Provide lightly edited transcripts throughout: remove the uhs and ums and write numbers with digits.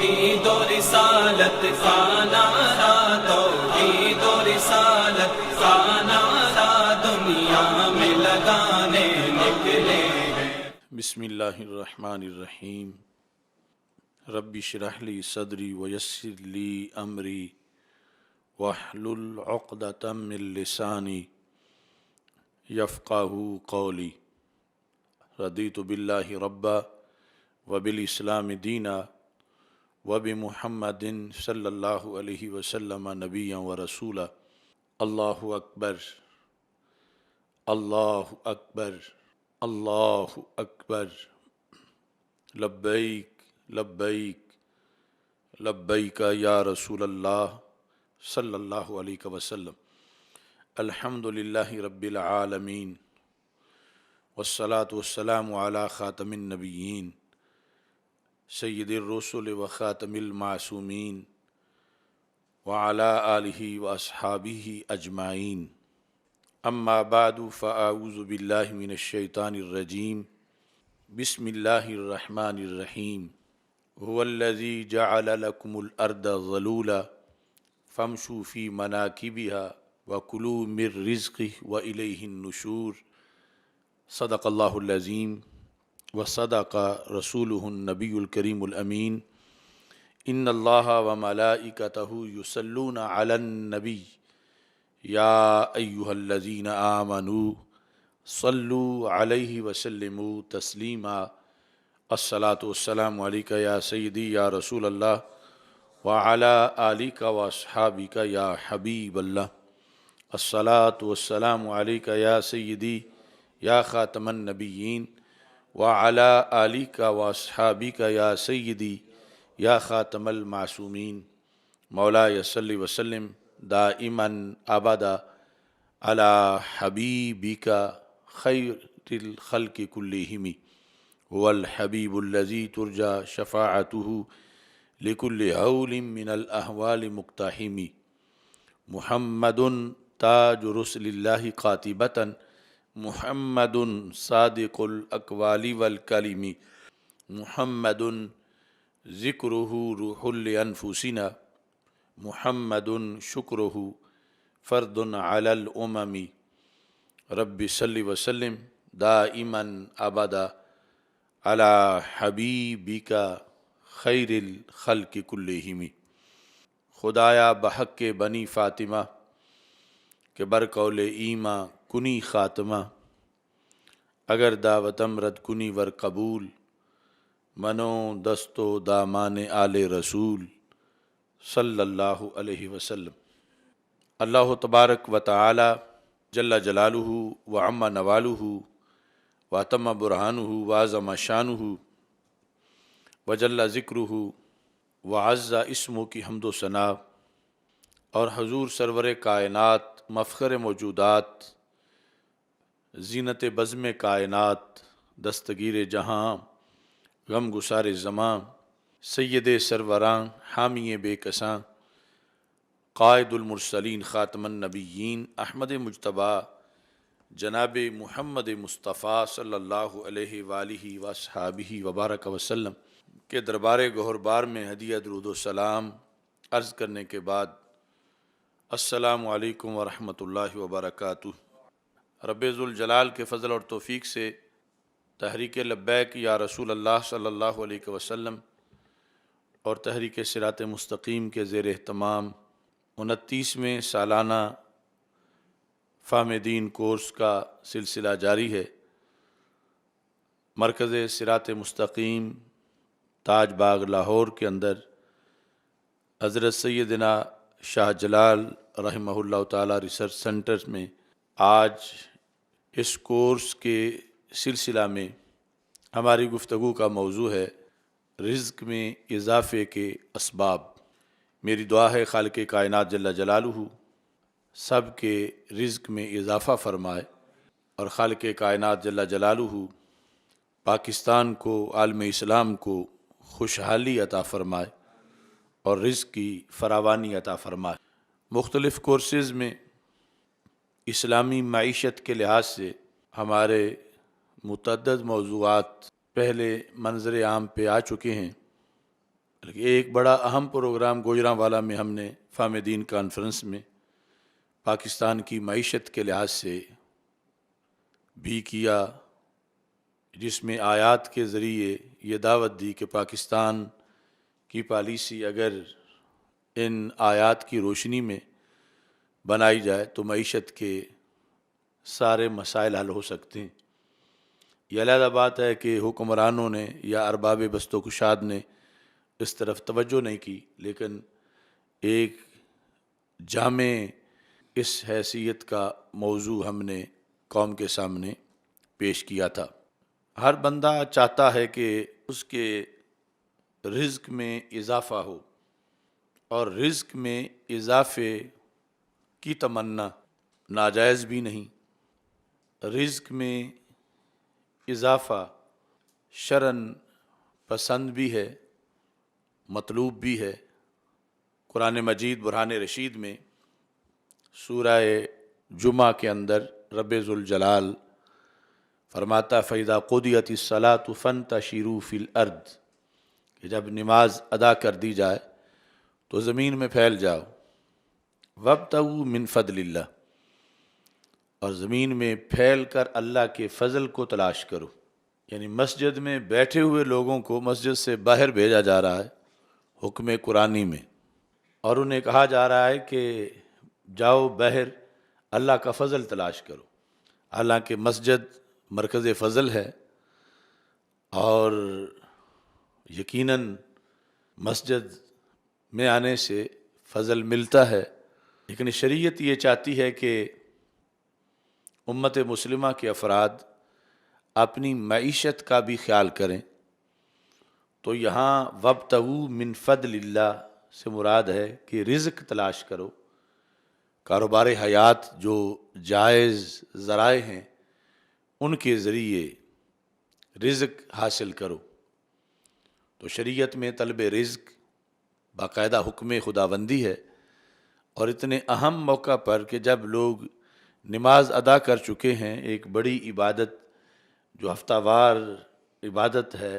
توحید و رسالت کا نعرہ، توحید و رسالت کا نعرہ دنیا میں لگانے نکلے ہیں۔ بسم اللہ الرحمن الرحیم۔ رب اشرح لی صدری ویسر لی امری واحلل عقدۃ من لسانی یفقہوا قولی۔ رضیت باللہ ربا وبالاسلام دینا وبمحمد صلی اللہ علیہ وسلم نبیا ورسولا۔ اللہ اکبر، اللہ اکبر، اللہ اکبر، لبیک لبیک لبیک یا رسول اللہ صلی اللہ علیہ وسلم۔ الحمد للہ رب العالمین والصلاة والسلام علی خاتم النبیین سید الرسل و خاتم المعصومین وعلی آلہ واصحابہ اجمعین۔ اما بعد فاعوذ باللہ من الشیطان الرجیم۔ بسم اللہ الرحمن الرحیم۔ هو الذی جعل لکم الارض ذلولا فامشوا فی مناکبها وکلوا من رزقہ والیہ النشور۔ صدق اللہ العظیم وصدق رسولہ النبی الکریم الامین۔ ان اللہ وملائکتہ یصلون علی النبی یا ایہا الذین آمنوا صلوا علیہ وسلموا تسلیما۔ الصلاۃ والسلام علیک یا سیدی یا رسول اللہ وعلی آلک واصحابک یا حبیب اللہ۔ الصلاۃ والسلام علیک یا سیدی یا خاتم النبیین وعلی آلک واصحابک یا سیدی یا خاتم المعصومین۔ مولاي صل وسلم دائما ابدا علی حبیبک خیر الخلق کلہم۔ هو الحبیب الذی ترجى شفاعته لكل هول من الاحوال مقتحم۔ محمد تاج رسل اللہ قاطبۃ، محمد صادق الاقوال والکلم، محمد ذکرہ روح لانفسنا، محمد شکرہ فرد علی الامم۔ رب صل وسلم دائما ابدا علی حبیبک خیر الخلق کلہم۔ خدایا بحق بنی فاطمہ کہ برقول ایماں کنی خاتمہ، اگر دعوتم رد کنی ور قبول، منو دستو دامان آل رسول صلی اللہ علیہ وسلم۔ اللہ تبارک و تعالی جل جلالہ وعم نوالہ واتم برہانہ وعظم شانہ وجل ذکرہ وعز اسمہ کی حمد و ثنا، اور حضور سرور کائنات مفخر موجودات زینت بزم کائنات دستگیر جہاں غم گسار زماں سید سروراں حامی بے کساں قائد المرسلین خاتم النبیین احمد مجتبیٰ جناب محمد مصطفیٰ صلی اللہ علیہ وآلہ وصحابہ وبارک وسلم کے دربار گہربار میں ہدیہ درود و سلام عرض کرنے کے بعد السلام علیکم ورحمۃ اللہ وبرکاتہ۔ رب ذوالجلال کے فضل اور توفیق سے تحریک لبیک یا رسول اللہ صلی اللہ علیہ وسلم اور تحریک صراط مستقیم کے زیر اہتمام 29ویں سالانہ فہم دین کورس کا سلسلہ جاری ہے۔ مرکز صراط مستقیم تاج باغ لاہور کے اندر حضرت سیدنا شاہ جلال رحمہ اللہ تعالی ریسرچ سینٹر میں آج اس کورس کے سلسلہ میں ہماری گفتگو کا موضوع ہے رزق میں اضافے کے اسباب۔ میری دعا ہے خالق کائنات جل جلالہ سب کے رزق میں اضافہ فرمائے، اور خالق کائنات جل جلالہ پاکستان کو، عالم اسلام کو خوشحالی عطا فرمائے اور رزق کی فراوانی عطا فرمائے۔ مختلف کورسز میں اسلامی معیشت کے لحاظ سے ہمارے متعدد موضوعات پہلے منظر عام پہ آ چکے ہیں، ایک بڑا اہم پروگرام گوجرانوالا میں ہم نے فہم دین کانفرنس میں پاکستان کی معیشت کے لحاظ سے بھی کیا، جس میں آیات کے ذریعے یہ دعوت دی کہ پاکستان کی پالیسی اگر ان آیات کی روشنی میں بنائی جائے تو معیشت کے سارے مسائل حل ہو سکتے ہیں۔ یہ علیحدہ بات ہے کہ حکمرانوں نے یا ارباب بست و کشاد نے اس طرف توجہ نہیں کی، لیکن ایک جامع اس حیثیت کا موضوع ہم نے قوم کے سامنے پیش کیا تھا۔ ہر بندہ چاہتا ہے کہ اس کے رزق میں اضافہ ہو، اور رزق میں اضافے کی تمنا ناجائز بھی نہیں۔ رزق میں اضافہ شرعاً پسند بھی ہے، مطلوب بھی ہے۔ قرآن مجید برہان رشید میں سورہ جمعہ کے اندر رب ذوالجلال فرماتا فَإِذَا قُضِيَتِ الصَّلَاةُ فَانتَشِرُوا فِي الْأَرْضِ، کہ جب نماز ادا کر دی جائے تو زمین میں پھیل جاؤ، وَابْتَغُوا مِنْ فَضْلِ اللَّهِ، اور زمین میں پھیل کر اللہ کے فضل کو تلاش کرو۔ یعنی مسجد میں بیٹھے ہوئے لوگوں کو مسجد سے باہر بھیجا جا رہا ہے حکم قرآنی میں، اور انہیں کہا جا رہا ہے کہ جاؤ باہر اللہ کا فضل تلاش کرو۔ حالانکہ مسجد مرکز فضل ہے، اور یقیناً مسجد میں آنے سے فضل ملتا ہے، لیکن شریعت یہ چاہتی ہے کہ امت مسلمہ کے افراد اپنی معیشت کا بھی خیال کریں۔ تو یہاں وابتغوا من فضل اللہ سے مراد ہے کہ رزق تلاش کرو، کاروبار حیات جو جائز ذرائع ہیں ان کے ذریعے رزق حاصل کرو۔ تو شریعت میں طلب رزق باقاعدہ حکم خداوندی ہے، اور اتنے اہم موقع پر کہ جب لوگ نماز ادا کر چکے ہیں، ایک بڑی عبادت جو ہفتہ وار عبادت ہے،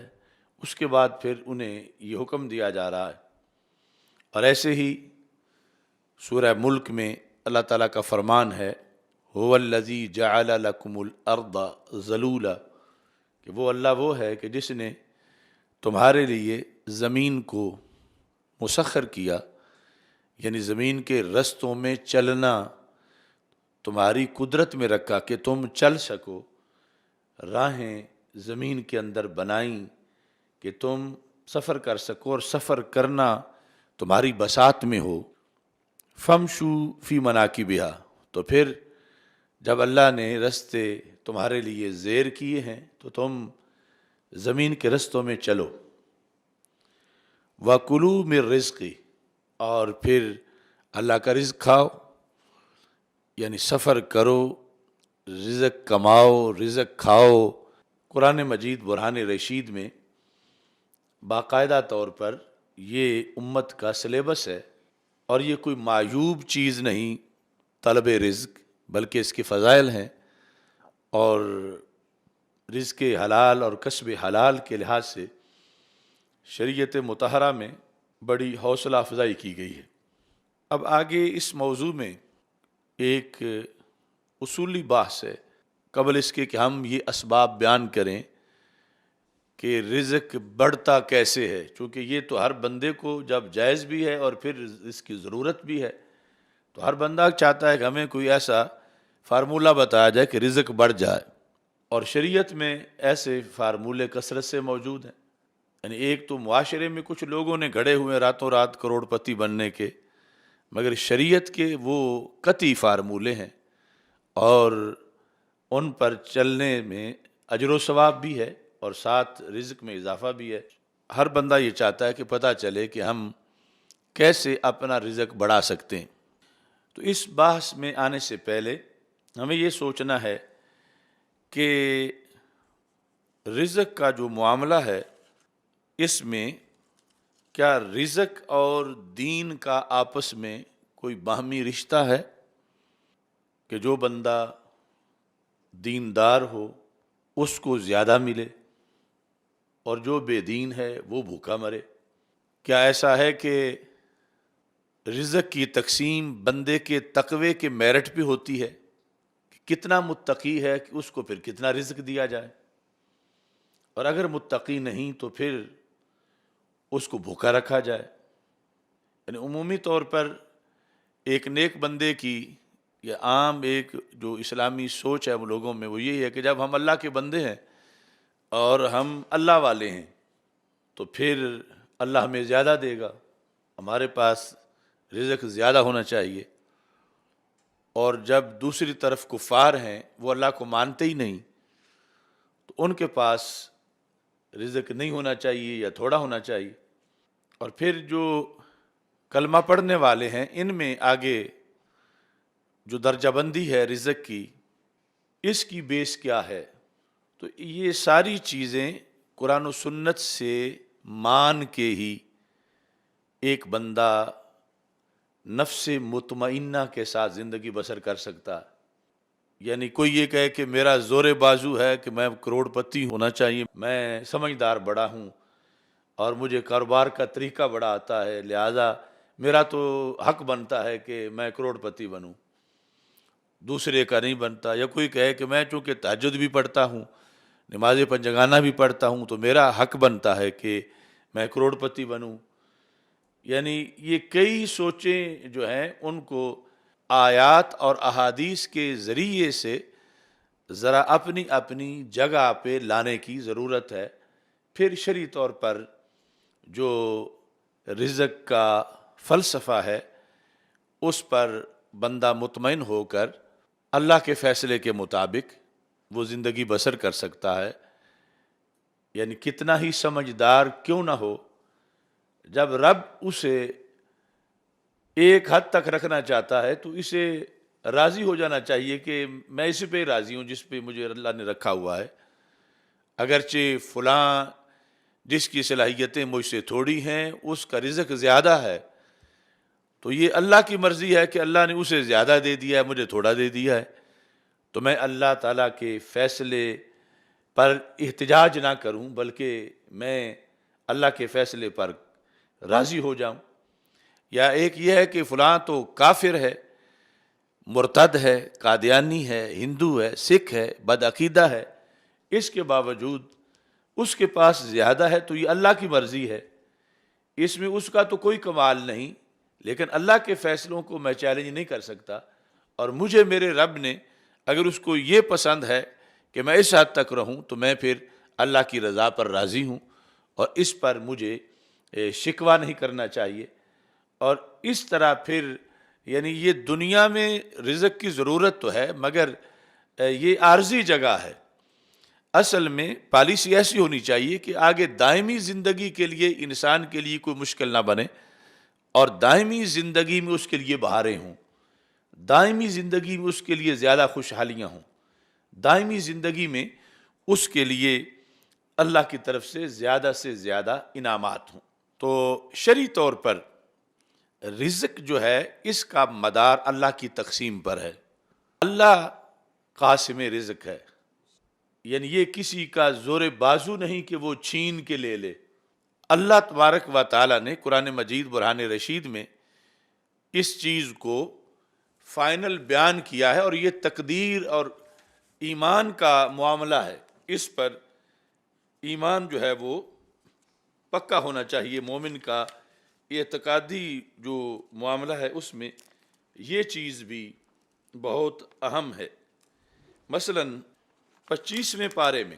اس کے بعد پھر انہیں یہ حکم دیا جا رہا ہے۔ اور ایسے ہی سورہ ملک میں اللہ تعالیٰ کا فرمان ہے هو الذی جعل لکم الارض ذلولا، کہ وہ اللہ وہ ہے کہ جس نے تمہارے لیے زمین کو مسخر کیا، یعنی زمین کے رستوں میں چلنا تمہاری قدرت میں رکھا کہ تم چل سکو، راہیں زمین کے اندر بنائیں کہ تم سفر کر سکو، اور سفر کرنا تمہاری بساط میں ہو۔ فَامْشُوا فِي مَنَاكِبِهَا، تو پھر جب اللہ نے رستے تمہارے لیے زیر کیے ہیں تو تم زمین کے رستوں میں چلو۔ وَكُلُوا مِن رِزْقِهِ، اور پھر اللہ کا رزق کھاؤ، یعنی سفر کرو، رزق کماؤ، رزق کھاؤ۔ قرآن مجید برہان رشید میں باقاعدہ طور پر یہ امت کا سلیبس ہے، اور یہ کوئی معیوب چیز نہیں طلب رزق، بلکہ اس کے فضائل ہیں، اور رزق حلال اور کسب حلال کے لحاظ سے شریعت مطہرہ میں بڑی حوصلہ افزائی کی گئی ہے۔ اب آگے اس موضوع میں ایک اصولی بحث ہے، قبل اس کے کہ ہم یہ اسباب بیان کریں کہ رزق بڑھتا کیسے ہے، چونکہ یہ تو ہر بندے کو جب جائز بھی ہے اور پھر اس کی ضرورت بھی ہے، تو ہر بندہ چاہتا ہے کہ ہمیں کوئی ایسا فارمولہ بتایا جائے کہ رزق بڑھ جائے، اور شریعت میں ایسے فارمولے کثرت سے موجود ہیں۔ یعنی ایک تو معاشرے میں کچھ لوگوں نے گھڑے ہوئے راتوں رات کروڑ پتی بننے کے، مگر شریعت کے وہ قطعی فارمولے ہیں، اور ان پر چلنے میں اجر و ثواب بھی ہے، اور ساتھ رزق میں اضافہ بھی ہے۔ ہر بندہ یہ چاہتا ہے کہ پتہ چلے کہ ہم کیسے اپنا رزق بڑھا سکتے ہیں۔ تو اس بحث میں آنے سے پہلے ہمیں یہ سوچنا ہے کہ رزق کا جو معاملہ ہے، اس میں کیا رزق اور دین کا آپس میں کوئی باہمی رشتہ ہے کہ جو بندہ دیندار ہو اس کو زیادہ ملے، اور جو بے دین ہے وہ بھوکا مرے؟ کیا ایسا ہے کہ رزق کی تقسیم بندے کے تقوی کے میرٹ پہ ہوتی ہے کہ کتنا متقی ہے کہ اس کو پھر کتنا رزق دیا جائے، اور اگر متقی نہیں تو پھر اس کو بھوکا رکھا جائے؟ یعنی عمومی طور پر ایک نیک بندے کی یا عام ایک جو اسلامی سوچ ہے وہ لوگوں میں وہ یہی ہے کہ جب ہم اللہ کے بندے ہیں اور ہم اللہ والے ہیں تو پھر اللہ ہمیں زیادہ دے گا، ہمارے پاس رزق زیادہ ہونا چاہیے۔ اور جب دوسری طرف کفار ہیں، وہ اللہ کو مانتے ہی نہیں، تو ان کے پاس رزق نہیں ہونا چاہیے یا تھوڑا ہونا چاہیے۔ اور پھر جو کلمہ پڑھنے والے ہیں ان میں آگے جو درجہ بندی ہے رزق کی، اس کی بیس کیا ہے؟ تو یہ ساری چیزیں قرآن و سنت سے مان کے ہی ایک بندہ نفس مطمئنہ کے ساتھ زندگی بسر کر سکتا ہے۔ یعنی کوئی یہ کہے کہ میرا زور بازو ہے کہ میں کروڑ پتی ہونا چاہیے، میں سمجھدار بڑا ہوں اور مجھے کاروبار کا طریقہ بڑا آتا ہے، لہذا میرا تو حق بنتا ہے کہ میں کروڑ پتی بنوں، دوسرے کا نہیں بنتا۔ یا کوئی کہے کہ میں چونکہ تہجد بھی پڑھتا ہوں، نماز پنجگانہ بھی پڑھتا ہوں، تو میرا حق بنتا ہے کہ میں کروڑ پتی بنوں۔ یعنی یہ کئی سوچیں جو ہیں ان کو آیات اور احادیث کے ذریعے سے ذرا اپنی اپنی جگہ پہ لانے کی ضرورت ہے۔ پھر شرعی طور پر جو رزق کا فلسفہ ہے اس پر بندہ مطمئن ہو کر اللہ کے فیصلے کے مطابق وہ زندگی بسر کر سکتا ہے۔ یعنی کتنا ہی سمجھدار کیوں نہ ہو، جب رب اسے ایک حد تک رکھنا چاہتا ہے تو اسے راضی ہو جانا چاہیے کہ میں اس پہ راضی ہوں جس پہ مجھے اللہ نے رکھا ہوا ہے، اگرچہ فلاں جس کی صلاحیتیں مجھ سے تھوڑی ہیں اس کا رزق زیادہ ہے، تو یہ اللہ کی مرضی ہے کہ اللہ نے اسے زیادہ دے دیا ہے، مجھے تھوڑا دے دیا ہے، تو میں اللہ تعالیٰ کے فیصلے پر احتجاج نہ کروں بلکہ میں اللہ کے فیصلے پر راضی ہو جاؤں۔ یا ایک یہ ہے کہ فلاں تو کافر ہے، مرتد ہے، قادیانی ہے، ہندو ہے، سکھ ہے، بدعقیدہ ہے، اس کے باوجود اس کے پاس زیادہ ہے تو یہ اللہ کی مرضی ہے، اس میں اس کا تو کوئی کمال نہیں، لیکن اللہ کے فیصلوں کو میں چیلنج نہیں کر سکتا، اور مجھے میرے رب نے اگر اس کو یہ پسند ہے کہ میں اس حد تک رہوں تو میں پھر اللہ کی رضا پر راضی ہوں، اور اس پر مجھے شکوہ نہیں کرنا چاہیے۔ اور اس طرح پھر یعنی یہ دنیا میں رزق کی ضرورت تو ہے مگر یہ عارضی جگہ ہے، اصل میں پالیسی ایسی ہونی چاہیے کہ آگے دائمی زندگی کے لیے انسان کے لیے کوئی مشکل نہ بنے، اور دائمی زندگی میں اس کے لیے بہاریں ہوں، دائمی زندگی میں اس کے لیے زیادہ خوشحالیاں ہوں، دائمی زندگی میں اس کے لیے اللہ کی طرف سے زیادہ انعامات ہوں۔ تو شرعی طور پر رزق جو ہے اس کا مدار اللہ کی تقسیم پر ہے، اللہ قاسم رزق ہے، یعنی یہ کسی کا زور بازو نہیں کہ وہ چھین کے لے لے۔ اللہ تبارک و تعالیٰ نے قرآن مجید برہان رشید میں اس چیز کو فائنل بیان کیا ہے، اور یہ تقدیر اور ایمان کا معاملہ ہے، اس پر ایمان جو ہے وہ پکا ہونا چاہیے۔ مومن کا اعتقادی جو معاملہ ہے اس میں یہ چیز بھی بہت اہم ہے۔ مثلا 25ویں پارے میں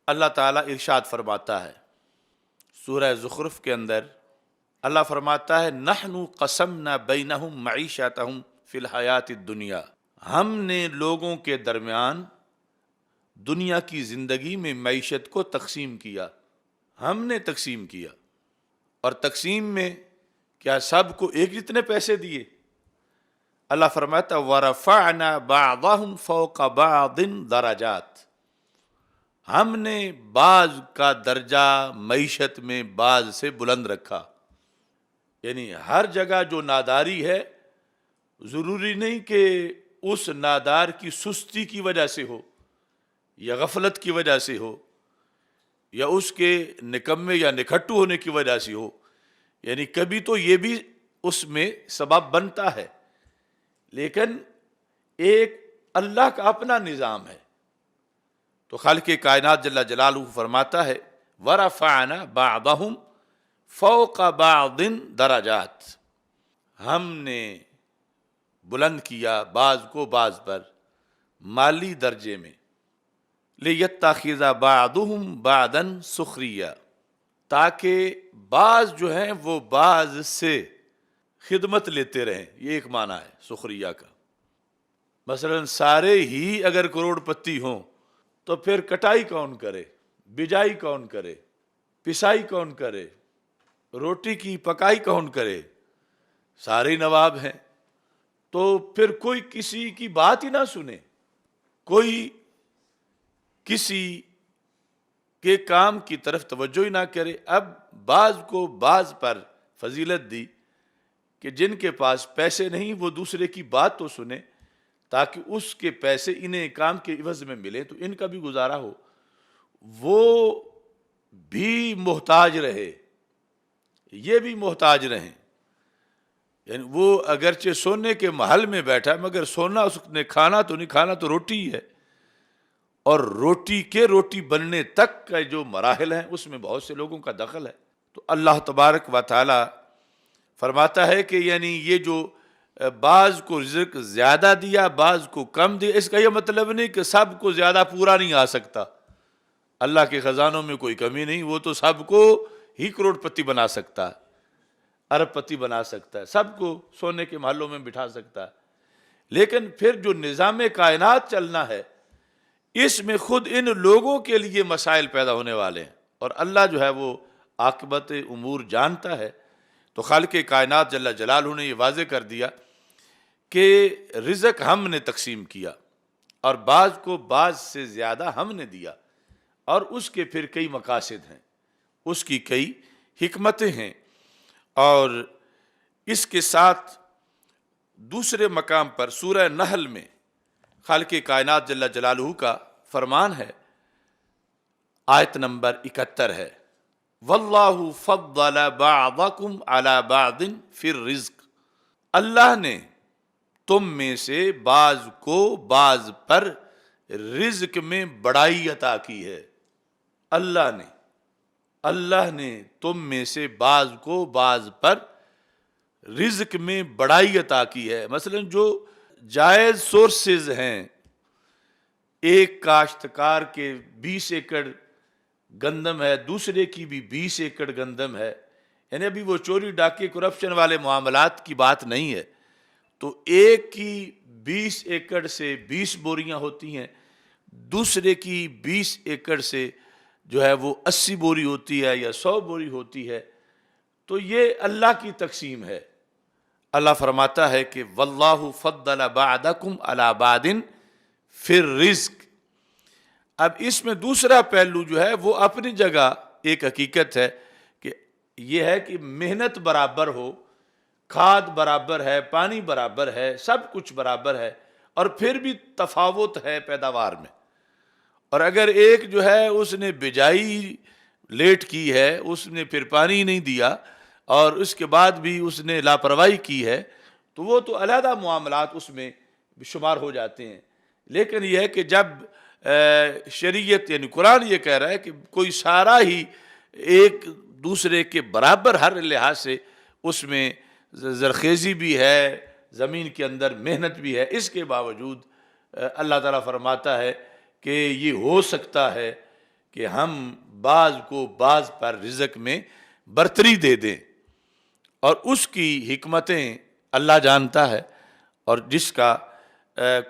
اللہ تعالیٰ ارشاد فرماتا ہے، سورہ زخرف کے اندر اللہ فرماتا ہے نحن قسمنا بینہم معیشتہم فی الحیات الدنیا، ہم نے لوگوں کے درمیان دنیا کی زندگی میں معیشت کو تقسیم کیا، ہم نے تقسیم کیا، اور تقسیم میں کیا سب کو ایک جتنے پیسے دیے؟ اللہ فرماتا وَرَفَعْنَا بَعْضَهُمْ فَوْقَ بَعْضٍ دَرَجَاتٍ، ہم نے بعض کا درجہ معیشت میں بعض سے بلند رکھا۔ یعنی ہر جگہ جو ناداری ہے ضروری نہیں کہ اس نادار کی سستی کی وجہ سے ہو یا غفلت کی وجہ سے ہو یا اس کے نکمے یا نکھٹو ہونے کی وجہ سے ہو، یعنی کبھی تو یہ بھی اس میں سبب بنتا ہے، لیکن ایک اللہ کا اپنا نظام ہے۔ تو خالق کائنات جل جلالہ فرماتا ہے وَرَفَعْنَا بَعْضَهُمْ فَوْقَ بَعْضٍ دَرَجَاتٍ، ہم نے بلند کیا بعض کو بعض پر مالی درجے میں، لِيَتَّخِذَ بَعْضُهُمْ بَعْضًا سُخْرِيًّا، تاکہ بعض جو ہیں وہ بعض سے خدمت لیتے رہیں۔ یہ ایک معنی ہے سخریہ کا۔ مثلا سارے ہی اگر کروڑ پتی ہوں تو پھر کٹائی کون کرے، بجائی کون کرے، پسائی کون کرے، روٹی کی پکائی کون کرے؟ سارے نواب ہیں، تو پھر کوئی کسی کی بات ہی نہ سنے، کوئی کسی کے کام کی طرف توجہ ہی نہ کرے۔ اب بعض کو بعض پر فضیلت دی کہ جن کے پاس پیسے نہیں وہ دوسرے کی بات تو سنے، تاکہ اس کے پیسے انہیں کام کے عوض میں ملے تو ان کا بھی گزارا ہو، وہ بھی محتاج رہے، یہ بھی محتاج رہیں۔ یعنی وہ اگرچہ سونے کے محل میں بیٹھا مگر سونا اس نے کھانا تو نہیں، کھانا تو روٹی ہی ہے، اور روٹی کے روٹی بننے تک کا جو مراحل ہیں اس میں بہت سے لوگوں کا دخل ہے۔ تو اللہ تبارک و تعالی فرماتا ہے کہ یعنی یہ جو بعض کو رزق زیادہ دیا بعض کو کم دیا، اس کا یہ مطلب نہیں کہ سب کو زیادہ پورا نہیں آ سکتا۔ اللہ کے خزانوں میں کوئی کمی نہیں، وہ تو سب کو ہی کروڑ پتی بنا سکتا ہے، ارب پتی بنا سکتا ہے، سب کو سونے کے محلوں میں بٹھا سکتا ہے۔ لیکن پھر جو نظام کائنات چلنا ہے اس میں خود ان لوگوں کے لیے مسائل پیدا ہونے والے ہیں، اور اللہ جو ہے وہ عاقبت امور جانتا ہے۔ تو خالق کائنات جل جلالہ نے یہ واضح کر دیا کہ رزق ہم نے تقسیم کیا اور بعض کو بعض سے زیادہ ہم نے دیا، اور اس کے پھر کئی مقاصد ہیں، اس کی کئی حکمتیں ہیں۔ اور اس کے ساتھ دوسرے مقام پر سورہ نحل میں خالق کائنات جل جلالہ کا فرمان ہے، آیت نمبر 71 ہے، وَاللَّهُ فَضَّلَ بَعْضَكُمْ عَلَى بَعْضٍ فِي الرِّزْقِ، اللہ نے تم میں سے بعض کو بعض پر رزق میں بڑائی عطا کی ہے۔ اللہ نے تم میں سے بعض کو بعض پر رزق میں بڑائی عطا کی ہے۔ مثلا جو جائز سورسز ہیں، ایک کاشتکار کے 20 ایکڑ گندم ہے، دوسرے کی بھی 20 ایکڑ گندم ہے، یعنی ابھی وہ چوری ڈاکے کرپشن والے معاملات کی بات نہیں ہے، تو ایک کی 20 ایکڑ سے 20 بوریاں ہوتی ہیں، دوسرے کی 20 ایکڑ سے جو ہے وہ 80 بوری ہوتی ہے یا 100 بوری ہوتی ہے، تو یہ اللہ کی تقسیم ہے۔ اللہ فرماتا ہے کہ واللہ فضل بعضکم علی بعض فی الرزق۔ اب اس میں دوسرا پہلو جو ہے وہ اپنی جگہ ایک حقیقت ہے کہ یہ ہے کہ محنت برابر ہو، کھاد برابر ہے، پانی برابر ہے، سب کچھ برابر ہے، اور پھر بھی تفاوت ہے پیداوار میں۔ اور اگر ایک جو ہے اس نے بجائی لیٹ کی ہے، اس نے پھر پانی نہیں دیا اور اس کے بعد بھی اس نے لاپرواہی کی ہے، تو وہ تو علیحدہ معاملات اس میں شمار ہو جاتے ہیں۔ لیکن یہ ہے کہ جب شریعت یعنی قرآن یہ کہہ رہا ہے کہ کوئی سارا ہی ایک دوسرے کے برابر ہر لحاظ سے اس میں زرخیزی بھی ہے، زمین کے اندر محنت بھی ہے، اس کے باوجود اللہ تعالیٰ فرماتا ہے کہ یہ ہو سکتا ہے کہ ہم بعض کو بعض پر رزق میں برتری دے دیں، اور اس کی حکمتیں اللہ جانتا ہے، اور جس کا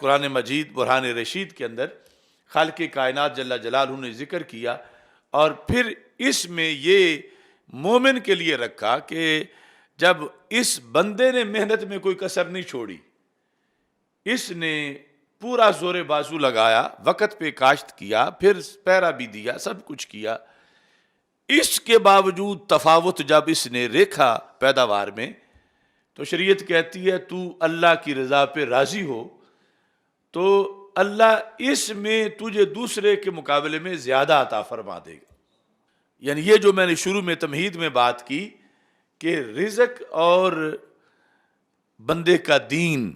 قرآن مجید برہان رشید کے اندر خالق کائنات جل جلالہ نے ذکر کیا، اور پھر اس میں یہ مومن کے لیے رکھا کہ جب اس بندے نے محنت میں کوئی کسر نہیں چھوڑی، اس نے پورا زور بازو لگایا، وقت پہ کاشت کیا، پھر پیرا بھی دیا، سب کچھ کیا، اس کے باوجود تفاوت جب اس نے ریکھا پیداوار میں، تو شریعت کہتی ہے تو اللہ کی رضا پہ راضی ہو تو اللہ اس میں تجھے دوسرے کے مقابلے میں زیادہ عطا فرما دے گا۔ یعنی یہ جو میں نے شروع میں تمہید میں بات کی کہ رزق اور بندے کا دین،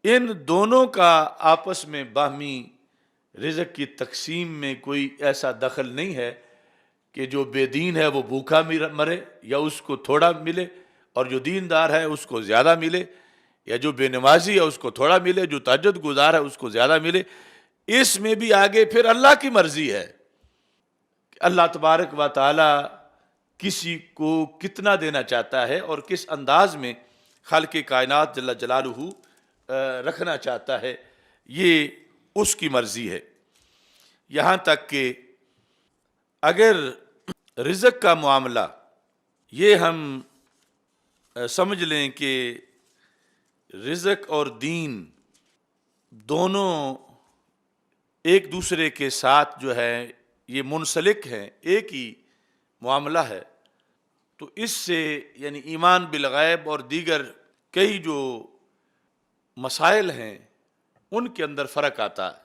ان دونوں کا آپس میں باہمی رزق کی تقسیم میں کوئی ایسا دخل نہیں ہے کہ جو بے دین ہے وہ بھوکا مرے یا اس کو تھوڑا ملے، اور جو دیندار ہے اس کو زیادہ ملے، یا جو بے نمازی ہے اس کو تھوڑا ملے، جو تہجد گزار ہے اس کو زیادہ ملے۔ اس میں بھی آگے پھر اللہ کی مرضی ہے کہ اللہ تبارک و تعالی کسی کو کتنا دینا چاہتا ہے اور کس انداز میں خالق کائنات جل جلالہ رکھنا چاہتا ہے، یہ اس کی مرضی ہے۔ یہاں تک کہ اگر رزق کا معاملہ یہ ہم سمجھ لیں کہ رزق اور دین دونوں ایک دوسرے کے ساتھ جو ہے یہ منسلک ہیں، ایک ہی معاملہ ہے، تو اس سے یعنی ایمان بالغیب اور دیگر کئی جو مسائل ہیں ان کے اندر فرق آتا ہے۔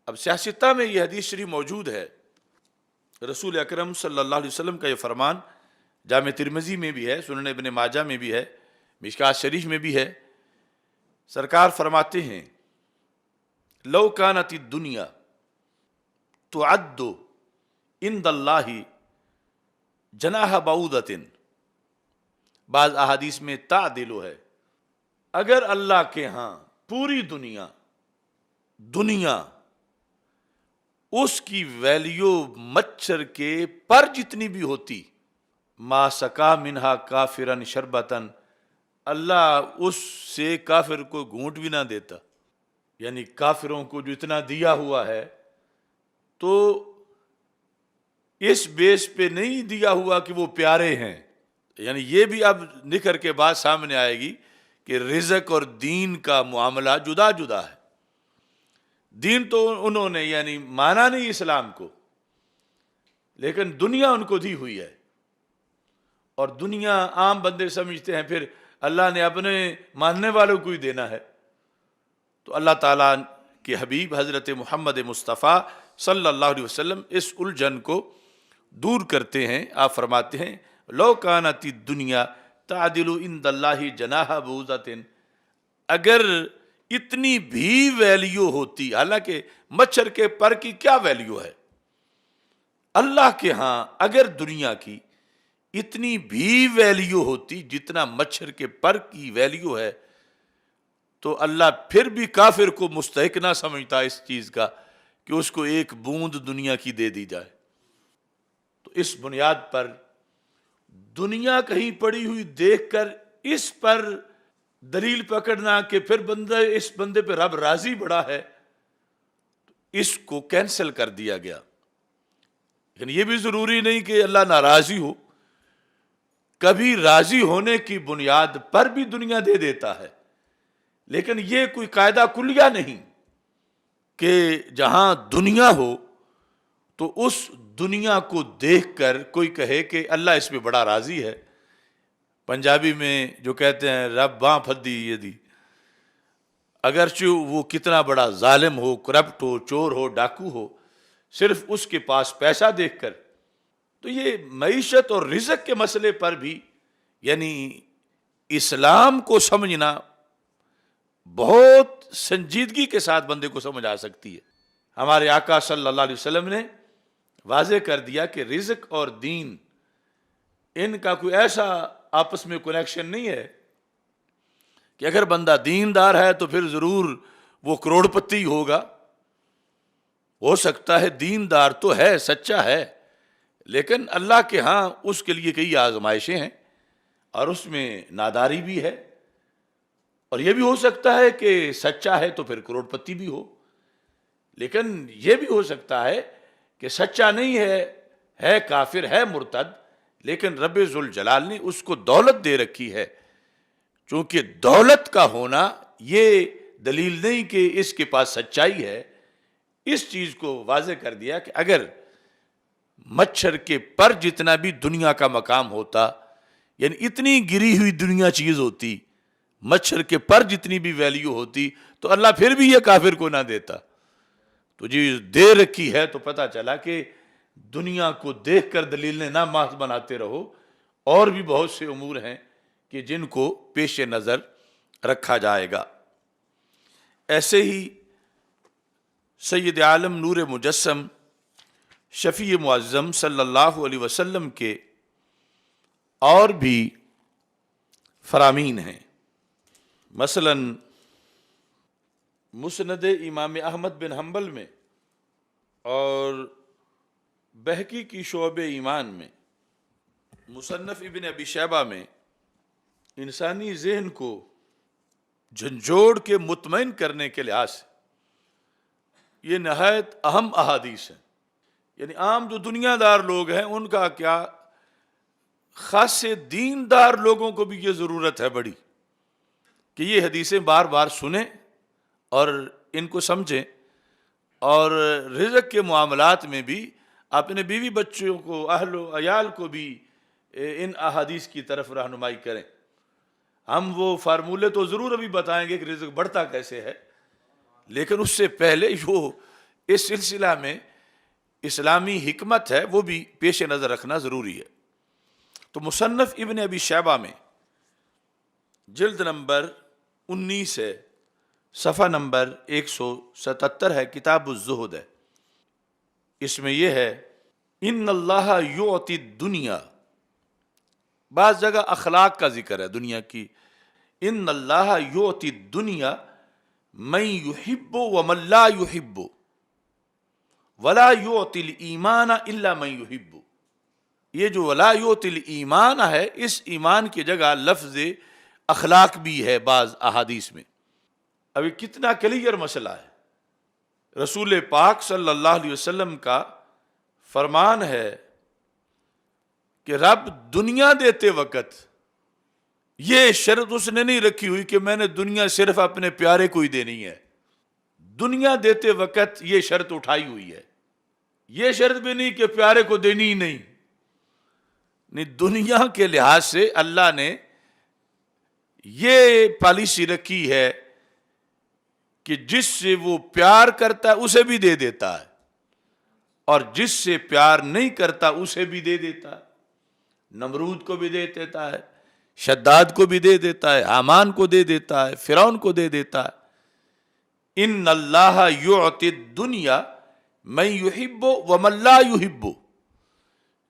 اب سیاستہ میں یہ حدیث شریف موجود ہے، رسول اکرم صلی اللہ علیہ وسلم کا یہ فرمان جامع ترمذی میں بھی ہے، سنن ابن ماجہ میں بھی ہے، مشکوٰۃ شریف میں بھی ہے۔ سرکار فرماتے ہیں لو کانت الدنیا تعد عند اللہ جناح بعوضۃ، بعض احادیث میں تعدل ہے، اگر اللہ کے ہاں پوری دنیا اس کی ویلیو مچھر کے پر جتنی بھی ہوتی، ما سکا منہا کافرن شربتن، اللہ اس سے کافر کو گھونٹ بھی نہ دیتا۔ یعنی کافروں کو جو اتنا دیا ہوا ہے تو اس بیس پہ نہیں دیا ہوا کہ وہ پیارے ہیں، یعنی یہ بھی اب نکھر کے بعد سامنے آئے گی کہ رزق اور دین کا معاملہ جدا جدا ہے۔ دین تو انہوں نے یعنی مانا نہیں اسلام کو، لیکن دنیا ان کو دی ہوئی ہے، اور دنیا عام بندے سمجھتے ہیں پھر اللہ نے اپنے ماننے والوں کو ہی دینا ہے۔ تو اللہ تعالیٰ کے حبیب حضرت محمد مصطفیٰ صلی اللہ علیہ وسلم اس الجھن کو دور کرتے ہیں۔ آپ فرماتے ہیں لو کانت الدنیا تعدل عند اللہ جناح بعوضۃ، اگر اتنی بھی ویلیو ہوتی، حالانکہ مچھر کے پر کی کیا ویلیو ہے، اللہ کے ہاں اگر دنیا کی اتنی بھی ویلیو ہوتی جتنا مچھر کے پر کی ویلیو ہے، تو اللہ پھر بھی کافر کو مستحق نہ سمجھتا اس چیز کا کہ اس کو ایک بوند دنیا کی دے دی جائے۔ تو اس بنیاد پر دنیا کہیں پڑی ہوئی دیکھ کر اس پر دلیل پکڑنا کہ پھر اس بندے پہ رب راضی بڑا ہے، اس کو کینسل کر دیا گیا۔ لیکن یہ بھی ضروری نہیں کہ اللہ ناراضی ہو، کبھی راضی ہونے کی بنیاد پر بھی دنیا دے دیتا ہے، لیکن یہ کوئی قاعدہ کلیہ نہیں کہ جہاں دنیا ہو تو اس دنیا کو دیکھ کر کوئی کہے کہ اللہ اس پہ بڑا راضی ہے۔ پنجابی میں جو کہتے ہیں رب باں پھدی یہ دی، اگرچہ وہ کتنا بڑا ظالم ہو، کرپٹ ہو، چور ہو، ڈاکو ہو، صرف اس کے پاس پیسہ دیکھ کر۔ تو یہ معیشت اور رزق کے مسئلے پر بھی یعنی اسلام کو سمجھنا بہت سنجیدگی کے ساتھ بندے کو سمجھ آ سکتی ہے۔ ہمارے آقا صلی اللہ علیہ وسلم نے واضح کر دیا کہ رزق اور دین ان کا کوئی ایسا آپس میں کنیکشن نہیں ہے کہ اگر بندہ دیندار ہے تو پھر ضرور وہ کروڑ پتی ہوگا۔ ہو سکتا ہے دیندار تو ہے، سچا ہے، لیکن اللہ کے ہاں اس کے لیے کئی آزمائشیں ہیں اور اس میں ناداری بھی ہے، اور یہ بھی ہو سکتا ہے کہ سچا ہے تو پھر کروڑ پتی بھی ہو، لیکن یہ بھی ہو سکتا ہے کہ سچا نہیں ہے کافر، ہے مرتد، لیکن رب ذوالجلال نے اس کو دولت دے رکھی ہے۔ چونکہ دولت کا ہونا یہ دلیل نہیں کہ اس کے پاس سچائی ہے۔ اس چیز کو واضح کر دیا کہ اگر مچھر کے پر جتنا بھی دنیا کا مقام ہوتا، یعنی اتنی گری ہوئی دنیا چیز ہوتی، مچھر کے پر جتنی بھی ویلیو ہوتی، تو اللہ پھر بھی یہ کافر کو نہ دیتا۔ تو جی دے رکھی ہے تو پتہ چلا کہ دنیا کو دیکھ کر دلیلیں نہ محض بناتے رہو، اور بھی بہت سے امور ہیں کہ جن کو پیش نظر رکھا جائے گا۔ ایسے ہی سید عالم نور مجسم شفیع معظم صلی اللہ علیہ وسلم کے اور بھی فرامین ہیں۔ مثلا مسند امام احمد بن حنبل میں اور بہقی کی شعب ایمان میں، مصنف ابن ابی شیبہ میں انسانی ذہن کو جھنجھوڑ کے مطمئن کرنے کے لحاظ سے یہ نہایت اہم احادیث ہیں۔ یعنی عام جو دنیا دار لوگ ہیں ان کا کیا، خاص دیندار لوگوں کو بھی یہ ضرورت ہے بڑی کہ یہ حدیثیں بار بار سنیں اور ان کو سمجھیں، اور رزق کے معاملات میں بھی اپنے بیوی بچوں کو، اہل و عیال کو بھی ان احادیث کی طرف رہنمائی کریں۔ ہم وہ فارمولے تو ضرور ابھی بتائیں گے کہ رزق بڑھتا کیسے ہے، لیکن اس سے پہلے جو اس سلسلہ میں اسلامی حکمت ہے وہ بھی پیش نظر رکھنا ضروری ہے۔ تو مصنف ابن ابی شیبہ میں جلد نمبر 19 ہے، صفحہ نمبر 177 ہے، کتاب الزہد ہے۔ اس میں یہ ہے، ان اللہ یعطی الدنیا، بعض جگہ اخلاق کا ذکر ہے دنیا کی، ان اللہ یعطی الدنیا من یحب ومن لا یحب ولا یعطی الایمان الا من یحب۔ یہ جو ولا یعطی الایمان ہے، اس ایمان کی جگہ لفظ اخلاق بھی ہے بعض احادیث میں۔ ابھی کتنا کلیئر مسئلہ ہے۔ رسول پاک صلی اللہ علیہ وسلم کا فرمان ہے کہ رب دنیا دیتے وقت یہ شرط اس نے نہیں رکھی ہوئی کہ میں نے دنیا صرف اپنے پیارے کو ہی دینی ہے۔ دنیا دیتے وقت یہ شرط اٹھائی ہوئی ہے، یہ شرط بھی نہیں کہ پیارے کو دینی ہی نہیں۔ دنیا کے لحاظ سے اللہ نے یہ پالیسی رکھی ہے کہ جس سے وہ پیار کرتا ہے اسے بھی دے دیتا ہے، اور جس سے پیار نہیں کرتا اسے بھی دے دیتا ہے۔ نمرود کو بھی دے دیتا ہے، شداد کو بھی دے دیتا ہے، حامان کو دے دیتا ہے، فرعون کو دے دیتا ہے۔ ان اللہ یعطی الدنیا من یحب ومن لا یحب،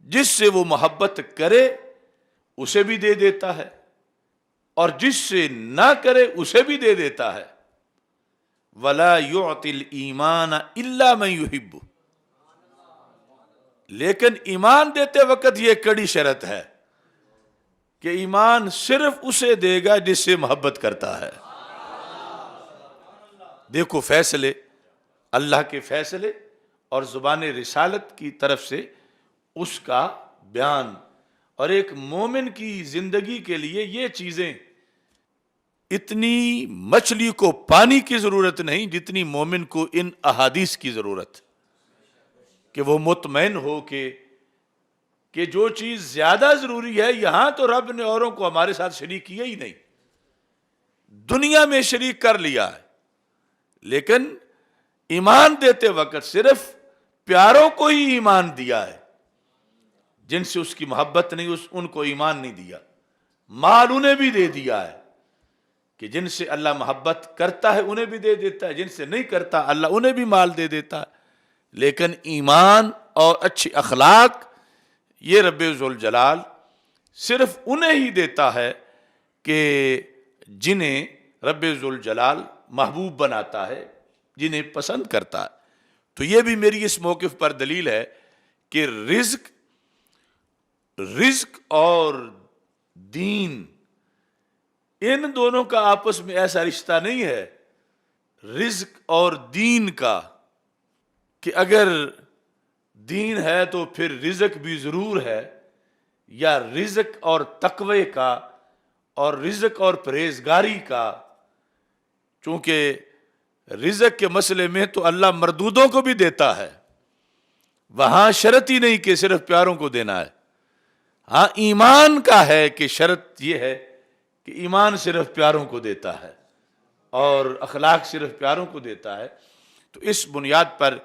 جس سے وہ محبت کرے اسے بھی دے دیتا ہے، اور جس سے نہ کرے اسے بھی دے دیتا ہے۔ ولا یعطی الایمان الا من یحب، لیکن ایمان دیتے وقت یہ کڑی شرط ہے کہ ایمان صرف اسے دے گا جس سے محبت کرتا ہے۔ دیکھو فیصلے، اللہ کے فیصلے اور زبان رسالت کی طرف سے اس کا بیان، اور ایک مومن کی زندگی کے لیے یہ چیزیں، اتنی مچھلی کو پانی کی ضرورت نہیں جتنی مومن کو ان احادیث کی ضرورت، کہ وہ مطمئن ہو کہ جو چیز زیادہ ضروری ہے، یہاں تو رب نے اوروں کو ہمارے ساتھ شریک کیا ہی نہیں، دنیا میں شریک کر لیا ہے، لیکن ایمان دیتے وقت صرف پیاروں کو ہی ایمان دیا ہے، جن سے اس کی محبت نہیں ان کو ایمان نہیں دیا۔ مال انہیں بھی دے دیا ہے کہ جن سے اللہ محبت کرتا ہے انہیں بھی دے دیتا ہے، جن سے نہیں کرتا اللہ انہیں بھی مال دے دیتا ہے، لیکن ایمان اور اچھی اخلاق یہ رب ذوالجلال صرف انہیں ہی دیتا ہے کہ جنہیں رب ذوالجلال محبوب بناتا ہے، جنہیں پسند کرتا ہے۔ تو یہ بھی میری اس موقف پر دلیل ہے کہ رزق اور دین، ان دونوں کا آپس میں ایسا رشتہ نہیں ہے رزق اور دین کا کہ اگر دین ہے تو پھر رزق بھی ضرور ہے، یا رزق اور تقوی کا اور رزق اور پرہیزگاری کا۔ چونکہ رزق کے مسئلے میں تو اللہ مردودوں کو بھی دیتا ہے، وہاں شرط ہی نہیں کہ صرف پیاروں کو دینا ہے۔ ہاں ایمان کا ہے کہ شرط یہ ہے کہ ایمان صرف پیاروں کو دیتا ہے اور اخلاق صرف پیاروں کو دیتا ہے۔ تو اس بنیاد پر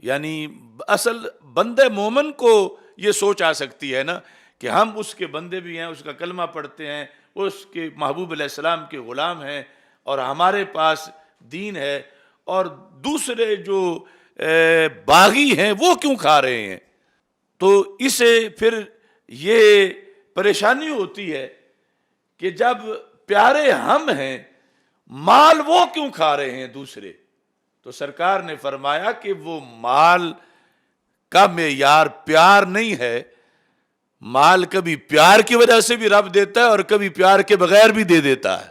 یعنی اصل بندے مومن کو یہ سوچ آ سکتی ہے نا کہ ہم اس کے بندے بھی ہیں، اس کا کلمہ پڑھتے ہیں، اس کے محبوب علیہ السلام کے غلام ہیں، اور ہمارے پاس دین ہے، اور دوسرے جو باغی ہیں وہ کیوں کھا رہے ہیں؟ تو اسے پھر یہ پریشانی ہوتی ہے کہ جب پیارے ہم ہیں، مال وہ کیوں کھا رہے ہیں دوسرے؟ تو سرکار نے فرمایا کہ وہ مال کا معیار پیار نہیں ہے، مال کبھی پیار کی وجہ سے بھی رب دیتا ہے اور کبھی پیار کے بغیر بھی دے دیتا ہے،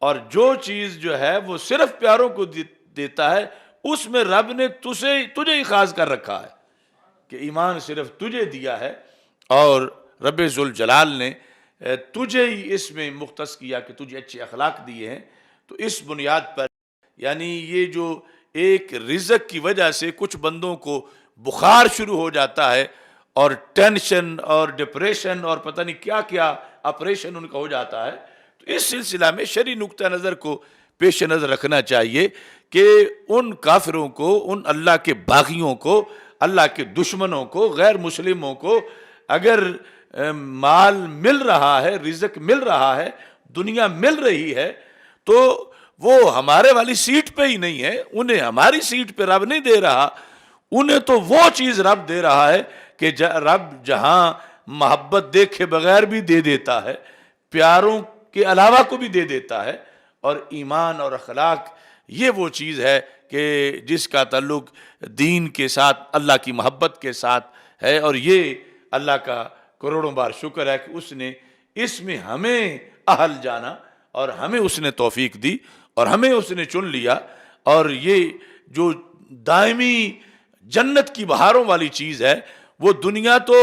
اور جو چیز جو ہے وہ صرف پیاروں کو دیتا ہے، اس میں رب نے تجھے ہی خاص کر رکھا ہے کہ ایمان صرف تجھے دیا ہے، اور رب ذوالجلال نے تجھے ہی اس میں مختص کیا کہ تجھے اچھے اخلاق دیے ہیں۔ تو اس بنیاد پر یعنی یہ جو ایک رزق کی وجہ سے کچھ بندوں کو بخار شروع ہو جاتا ہے، اور ٹینشن اور ڈپریشن اور پتہ نہیں کیا کیا آپریشن ان کا ہو جاتا ہے، تو اس سلسلہ میں شرعی نقطہ نظر کو پیش نظر رکھنا چاہیے کہ ان کافروں کو، ان اللہ کے باغیوں کو، اللہ کے دشمنوں کو، غیر مسلموں کو اگر مال مل رہا ہے، رزق مل رہا ہے، دنیا مل رہی ہے، تو وہ ہمارے والی سیٹ پہ ہی نہیں ہے، انہیں ہماری سیٹ پہ رب نہیں دے رہا، انہیں تو وہ چیز رب دے رہا ہے کہ رب جہاں محبت دیکھے بغیر بھی دے دیتا ہے، پیاروں کے علاوہ کو بھی دے دیتا ہے، اور ایمان اور اخلاق یہ وہ چیز ہے کہ جس کا تعلق دین کے ساتھ، اللہ کی محبت کے ساتھ ہے، اور یہ اللہ کا کروڑوں بار شکر ہے کہ اس نے اس میں ہمیں اہل جانا، اور ہمیں اس نے توفیق دی، اور ہمیں اس نے چن لیا، اور یہ جو دائمی جنت کی بہاروں والی چیز ہے، وہ دنیا تو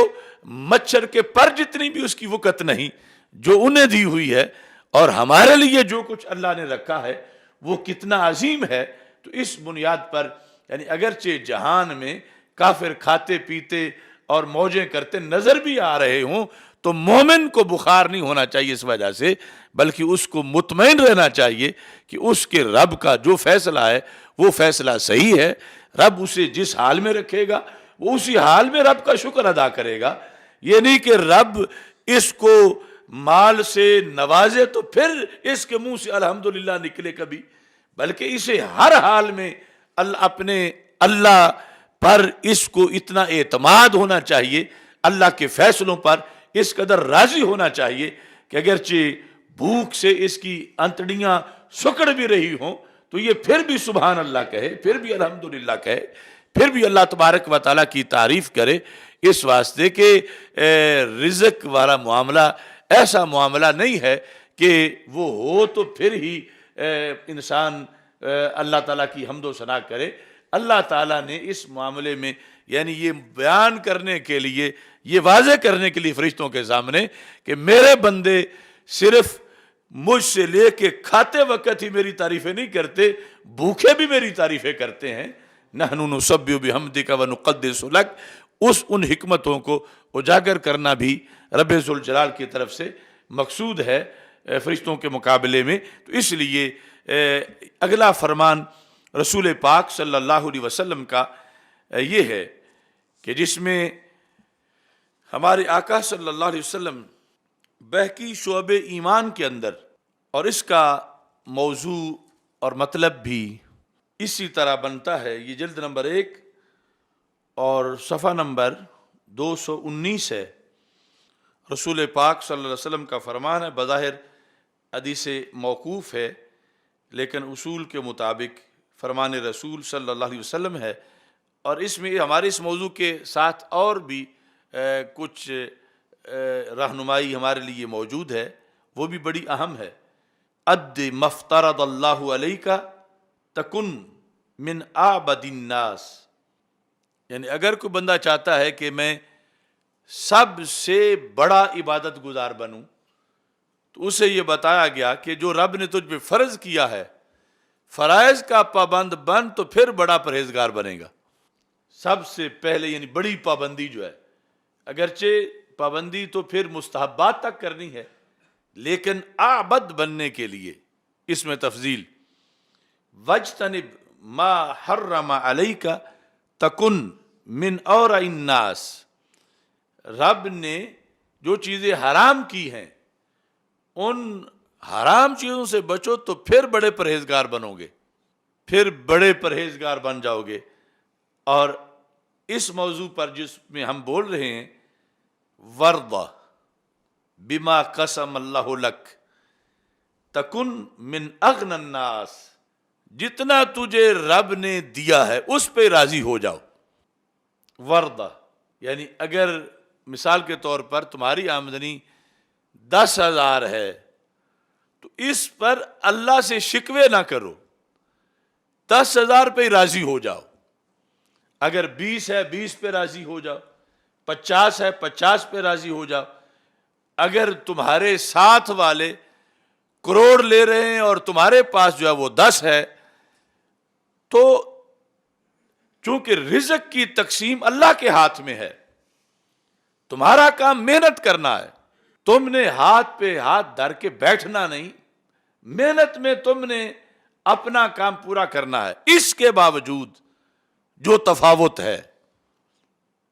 مچھر کے پر جتنی بھی اس کی وقت نہیں جو انہیں دی ہوئی ہے، اور ہمارے لیے جو کچھ اللہ نے رکھا ہے وہ کتنا عظیم ہے۔ تو اس بنیاد پر یعنی اگرچہ جہان میں کافر کھاتے پیتے اور موجیں کرتے نظر بھی آ رہے ہوں، تو مومن کو بخار نہیں ہونا چاہیے اس وجہ سے، بلکہ اس کو مطمئن رہنا چاہیے کہ اس کے رب کا جو فیصلہ ہے وہ فیصلہ صحیح ہے، رب اسے جس حال میں رکھے گا وہ اسی حال میں رب کا شکر ادا کرے گا۔ یہ نہیں کہ رب اس کو مال سے نوازے تو پھر اس کے منہ سے الحمدللہ نکلے کبھی، بلکہ اسے ہر حال میں اپنے اللہ پر اس کو اتنا اعتماد ہونا چاہیے، اللہ کے فیصلوں پر اس قدر راضی ہونا چاہیے کہ اگرچہ بھوک سے اس کی انتڑیاں سکڑ بھی رہی ہوں تو یہ پھر بھی سبحان اللہ کہے، پھر بھی الحمدللہ کہے، پھر بھی اللہ تبارک و تعالیٰ کی تعریف کرے، اس واسطے کہ رزق والا معاملہ ایسا معاملہ نہیں ہے کہ وہ ہو تو پھر ہی انسان اللہ تعالیٰ کی حمد و ثنا کرے۔ اللہ تعالیٰ نے اس معاملے میں یعنی یہ بیان کرنے کے لیے، یہ واضح کرنے کے لیے فرشتوں کے سامنے کہ میرے بندے صرف مجھ سے لے کے کھاتے وقت ہی میری تعریفیں نہیں کرتے، بھوکے بھی میری تعریفیں کرتے ہیں۔ نحن نسبح بحمدک ونقدس لک، ان حکمتوں کو اجاگر کرنا بھی رب ذوالجلال کی طرف سے مقصود ہے فرشتوں کے مقابلے میں۔ تو اس لیے اگلا فرمان رسول پاک صلی اللہ علیہ وسلم کا یہ ہے کہ جس میں ہمارے آقا صلی اللہ علیہ وسلم بحقی شعب ایمان کے اندر، اور اس کا موضوع اور مطلب بھی اسی طرح بنتا ہے، یہ جلد نمبر 1 اور صفحہ نمبر 219 ہے۔ رسول پاک صلی اللہ علیہ وسلم کا فرمان ہے، بظاہر حدیث موقوف ہے لیکن اصول کے مطابق فرمان رسول صلی اللہ علیہ وسلم ہے، اور اس میں ہمارے اس موضوع کے ساتھ اور بھی کچھ رہنمائی ہمارے لیے موجود ہے، وہ بھی بڑی اہم ہے۔ اد مفترض اللہ علیک تکن من اعبد الناس، یعنی اگر کوئی بندہ چاہتا ہے کہ میں سب سے بڑا عبادت گزار بنوں تو اسے یہ بتایا گیا کہ جو رب نے تجھ پہ فرض کیا ہے، فرائض کا پابند بن تو پھر بڑا پرہیزگار بنے گا۔ سب سے پہلے یعنی بڑی پابندی جو ہے، اگرچہ پابندی تو پھر مستحبات تک کرنی ہے، لیکن عابد بننے کے لیے اس میں تفضیل، وجتنب ما حرم علیک تکن من اور الناس، رب نے جو چیزیں حرام کی ہیں ان حرام چیزوں سے بچو تو پھر بڑے پرہیزگار بنو گے، پھر بڑے پرہیزگار بن جاؤ گے۔ اور اس موضوع پر جس میں ہم بول رہے ہیں، وَرْضَ بما قسم اللہ لک تکن من اغنى الناس، جتنا تجھے رب نے دیا ہے اس پہ راضی ہو جاؤ۔ وَرْضَ یعنی اگر مثال کے طور پر تمہاری آمدنی 10,000 ہے تو اس پر اللہ سے شکوے نہ کرو، 10,000 پہ راضی ہو جاؤ۔ اگر 20 ہے 20 پہ راضی ہو جاؤ، 50 ہے 50 پہ راضی ہو جاؤ۔ اگر تمہارے ساتھ والے کروڑ لے رہے ہیں اور تمہارے پاس جو ہے وہ 10 ہے، تو چونکہ رزق کی تقسیم اللہ کے ہاتھ میں ہے، تمہارا کام محنت کرنا ہے، تم نے ہاتھ پہ ہاتھ دھر کے بیٹھنا نہیں، محنت میں تم نے اپنا کام پورا کرنا ہے۔ اس کے باوجود جو تفاوت ہے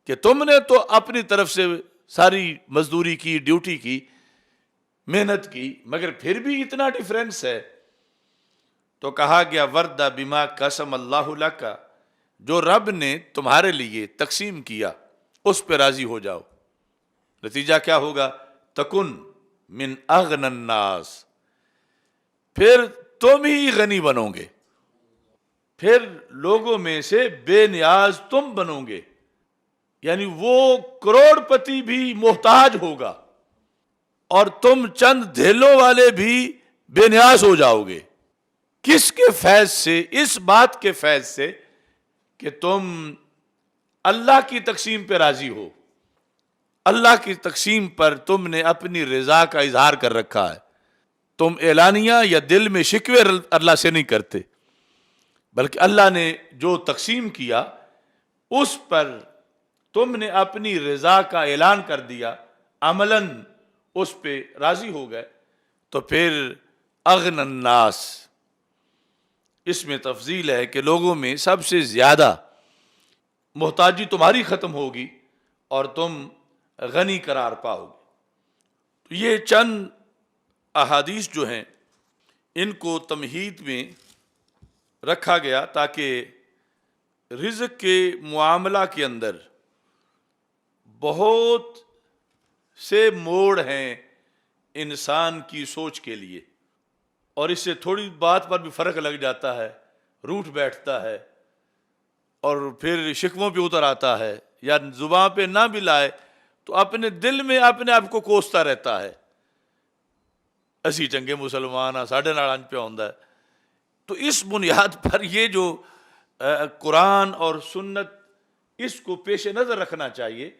کہ تم نے تو اپنی طرف سے ساری مزدوری کی، ڈیوٹی کی، محنت کی، مگر پھر بھی اتنا ڈیفرنس ہے، تو کہا گیا وَرْضَ بما قسم اللہ لک، جو رب نے تمہارے لیے تقسیم کیا اس پہ راضی ہو جاؤ۔ نتیجہ کیا ہوگا؟ تکن من اغنى الناس، پھر تم ہی غنی بنو گے، پھر لوگوں میں سے بے نیاز تم بنو گے، یعنی وہ کروڑ پتی بھی محتاج ہوگا اور تم چند دھیلوں والے بھی بے نیاز ہو جاؤ گے۔ کس کے فیض سے؟ اس بات کے فیض سے کہ تم اللہ کی تقسیم پہ راضی ہو، اللہ کی تقسیم پر تم نے اپنی رضا کا اظہار کر رکھا ہے۔ تم اعلانیہ یا دل میں شکوے اللہ سے نہیں کرتے، بلکہ اللہ نے جو تقسیم کیا اس پر تم نے اپنی رضا کا اعلان کر دیا، عملاً اس پہ راضی ہو گئے، تو پھر اغنى الناس، اس میں تفضیل ہے کہ لوگوں میں سب سے زیادہ محتاجی تمہاری ختم ہوگی اور تم غنی قرار پاؤ گے۔ تو یہ چند احادیث جو ہیں ان کو تمہید میں رکھا گیا تاکہ رزق کے معاملہ کے اندر بہت سے موڑ ہیں انسان کی سوچ کے لیے، اور اس سے تھوڑی بات پر بھی فرق لگ جاتا ہے، روٹھ بیٹھتا ہے اور پھر شکووں پہ اتر آتا ہے، یا زبان پہ نہ بھی لائے تو اپنے دل میں اپنے آپ کو کوستا رہتا ہے، اسی چنگے مسلمان ہیں، ساڑھے نال انج پہ ہوندا ہے۔ تو اس بنیاد پر یہ جو قرآن اور سنت، اس کو پیش نظر رکھنا چاہیے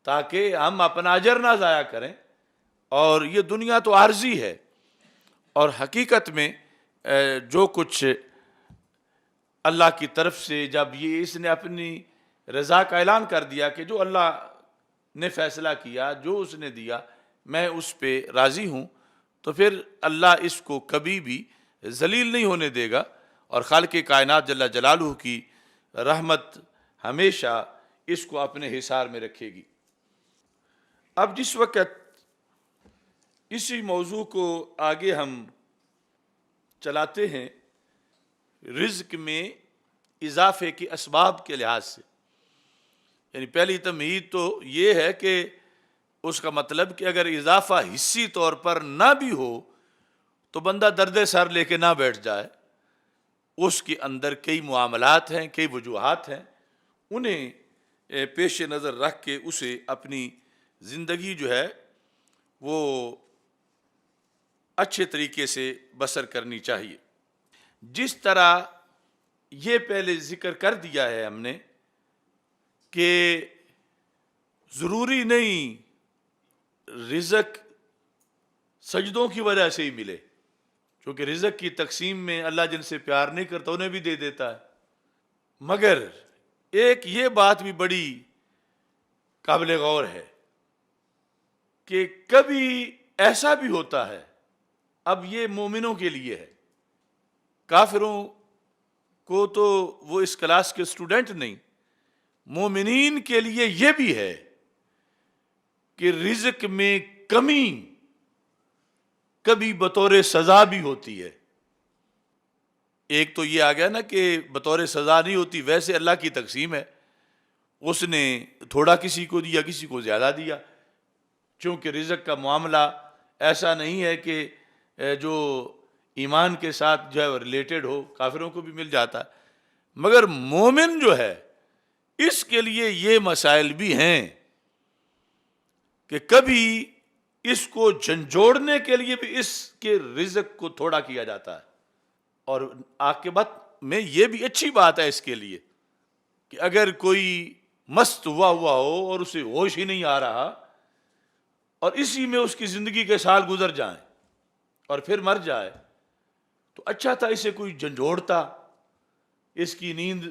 تاکہ ہم اپنا اجر نہ ضائع کریں۔ اور یہ دنیا تو عارضی ہے، اور حقیقت میں جو کچھ اللہ کی طرف سے جب یہ اس نے اپنی رضا کا اعلان کر دیا کہ جو اللہ نے فیصلہ کیا، جو اس نے دیا، میں اس پہ راضی ہوں، تو پھر اللہ اس کو کبھی بھی ذلیل نہیں ہونے دے گا، اور خالق کائنات جل جلالہ کی رحمت ہمیشہ اس کو اپنے حصار میں رکھے گی۔ اب جس وقت اسی موضوع کو آگے ہم چلاتے ہیں رزق میں اضافے کے اسباب کے لحاظ سے، یعنی پہلی تمہید تو یہ ہے کہ اس کا مطلب کہ اگر اضافہ حصی طور پر نہ بھی ہو تو بندہ درد سر لے کے نہ بیٹھ جائے، اس کے اندر کئی معاملات ہیں، کئی وجوہات ہیں، انہیں پیش نظر رکھ کے اسے اپنی زندگی جو ہے وہ اچھے طریقے سے بسر کرنی چاہیے۔ جس طرح یہ پہلے ذکر کر دیا ہے ہم نے کہ ضروری نہیں رزق سجدوں کی وجہ سے ہی ملے، کیونکہ رزق کی تقسیم میں اللہ جن سے پیار نہیں کرتا انہیں بھی دے دیتا ہے، مگر ایک یہ بات بھی بڑی قابل غور ہے کہ کبھی ایسا بھی ہوتا ہے، اب یہ مومنوں کے لیے ہے، کافروں کو تو وہ اس کلاس کے اسٹوڈنٹ نہیں، مومنین کے لیے یہ بھی ہے کہ رزق میں کمی کبھی بطور سزا بھی ہوتی ہے. ایک تو یہ آ گیا نا کہ بطور سزا نہیں ہوتی، ویسے اللہ کی تقسیم ہے، اس نے تھوڑا کسی کو دیا، کسی کو زیادہ دیا. چونکہ رزق کا معاملہ ایسا نہیں ہے کہ جو ایمان کے ساتھ جو ہے ریلیٹڈ ہو، کافروں کو بھی مل جاتا ہے. مگر مومن جو ہے اس کے لیے یہ مسائل بھی ہیں کہ کبھی اس کو جھنجھوڑنے کے لیے بھی اس کے رزق کو تھوڑا کیا جاتا ہے. اور عاقبت میں یہ بھی اچھی بات ہے اس کے لیے کہ اگر کوئی مست ہوا ہو اور اسے ہوش ہی نہیں آ رہا اور اسی میں اس کی زندگی کے سال گزر جائیں اور پھر مر جائے تو اچھا تھا اسے کوئی جھنجھوڑتا، اس کی نیند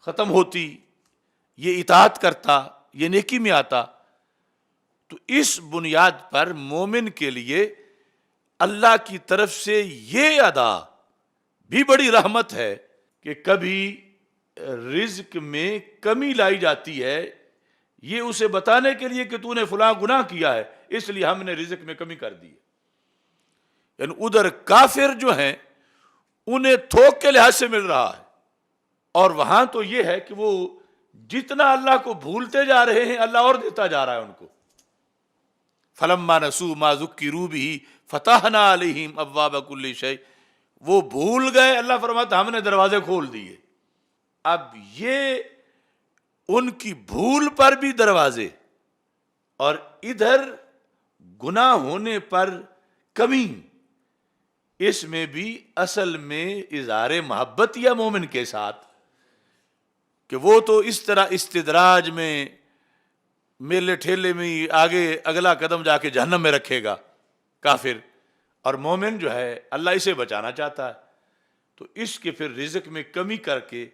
ختم ہوتی، یہ اطاعت کرتا، یہ نیکی میں آتا. تو اس بنیاد پر مومن کے لیے اللہ کی طرف سے یہ ادا بھی بڑی رحمت ہے کہ کبھی رزق میں کمی لائی جاتی ہے، یہ اسے بتانے کے لیے کہ تو نے فلاں گناہ کیا ہے اس لیے ہم نے رزق میں کمی کر دی ہے. یعنی ادھر کافر جو ہیں انہیں تھوک کے لحاظ سے مل رہا ہے، اور وہاں تو یہ ہے کہ وہ جتنا اللہ کو بھولتے جا رہے ہیں اللہ اور دیتا جا رہا ہے ان کو. فلما نسوا ما ذکروا به فتحنا علیہم ابواب کل شیء، وہ بھول گئے، اللہ فرماتا ہم نے دروازے کھول دیے. اب یہ ان کی بھول پر بھی دروازے، اور ادھر گناہ ہونے پر کمی، اس میں بھی اصل میں اظہار محبت یا مومن کے ساتھ کہ وہ تو اس طرح استدراج میں میلے ٹھیلے میں آگے اگلا قدم جا کے جہنم میں رکھے گا کافر، اور مومن جو ہے اللہ اسے بچانا چاہتا ہے. تو اس کے پھر رزق میں کمی کر کے،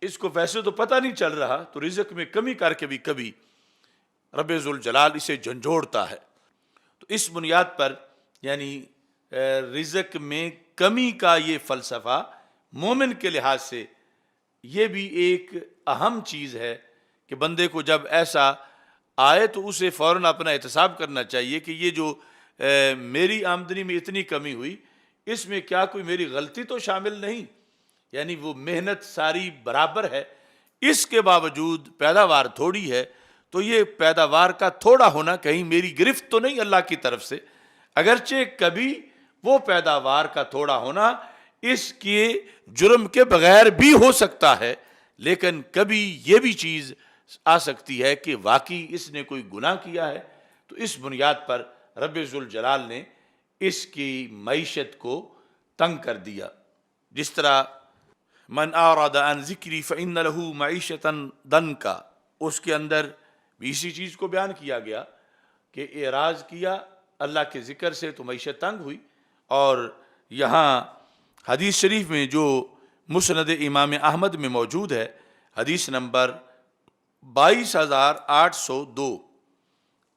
اس کو ویسے تو پتہ نہیں چل رہا تو رزق میں کمی کر کے بھی کبھی رب ذوالجلال اسے جھنجھوڑتا ہے. تو اس بنیاد پر یعنی رزق میں کمی کا یہ فلسفہ مومن کے لحاظ سے یہ بھی ایک اہم چیز ہے کہ بندے کو جب ایسا آئے تو اسے فوراً اپنا احتساب کرنا چاہیے کہ یہ جو میری آمدنی میں اتنی کمی ہوئی اس میں کیا کوئی میری غلطی تو شامل نہیں. یعنی وہ محنت ساری برابر ہے، اس کے باوجود پیداوار تھوڑی ہے، تو یہ پیداوار کا تھوڑا ہونا کہیں میری گرفت تو نہیں اللہ کی طرف سے. اگرچہ کبھی وہ پیداوار کا تھوڑا ہونا اس کے جرم کے بغیر بھی ہو سکتا ہے، لیکن کبھی یہ بھی چیز آ سکتی ہے کہ واقعی اس نے کوئی گناہ کیا ہے. تو اس بنیاد پر رب ذوالجلال نے اس کی معیشت کو تنگ کر دیا. جس طرح من اعرض عن ذکری فإن له معیشتا ضنکا، اس کے اندر بھی اسی چیز کو بیان کیا گیا کہ اعراض کیا اللہ کے ذکر سے تو معیشت تنگ ہوئی. اور یہاں حدیث شریف میں جو مسند امام احمد میں موجود ہے، حدیث نمبر 22,802،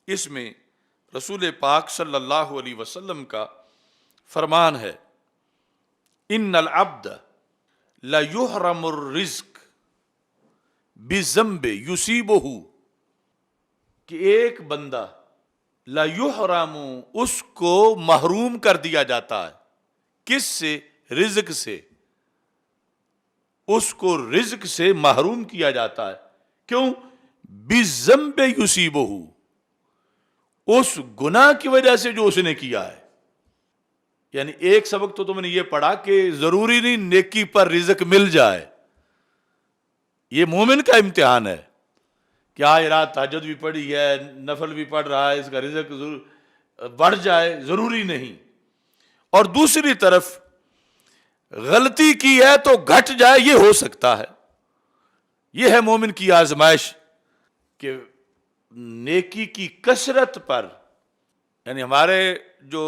اس میں رسول پاک صلی اللہ علیہ وسلم کا فرمان ہے، ان العبد لا يحرم الرزق بذنب یصیبہ، کہ ایک بندہ لا یحرم، اس کو محروم کر دیا جاتا ہے. کس سے؟ رزق سے. اس کو رزق سے محروم کیا جاتا ہے. کیوں؟ بذنب یصیبہ، اس گناہ کی وجہ سے جو اس نے کیا ہے. یعنی ایک سبق تو تم نے یہ پڑھا کہ ضروری نہیں نیکی پر رزق مل جائے، یہ مومن کا امتحان ہے کہ آج رات تہجد بھی پڑھی ہے، نفل بھی پڑھ رہا ہے، اس کا رزق بڑھ جائے، ضروری نہیں. اور دوسری طرف غلطی کی ہے تو گھٹ جائے، یہ ہو سکتا ہے. یہ ہے مومن کی آزمائش کہ نیکی کی کثرت پر، یعنی ہمارے جو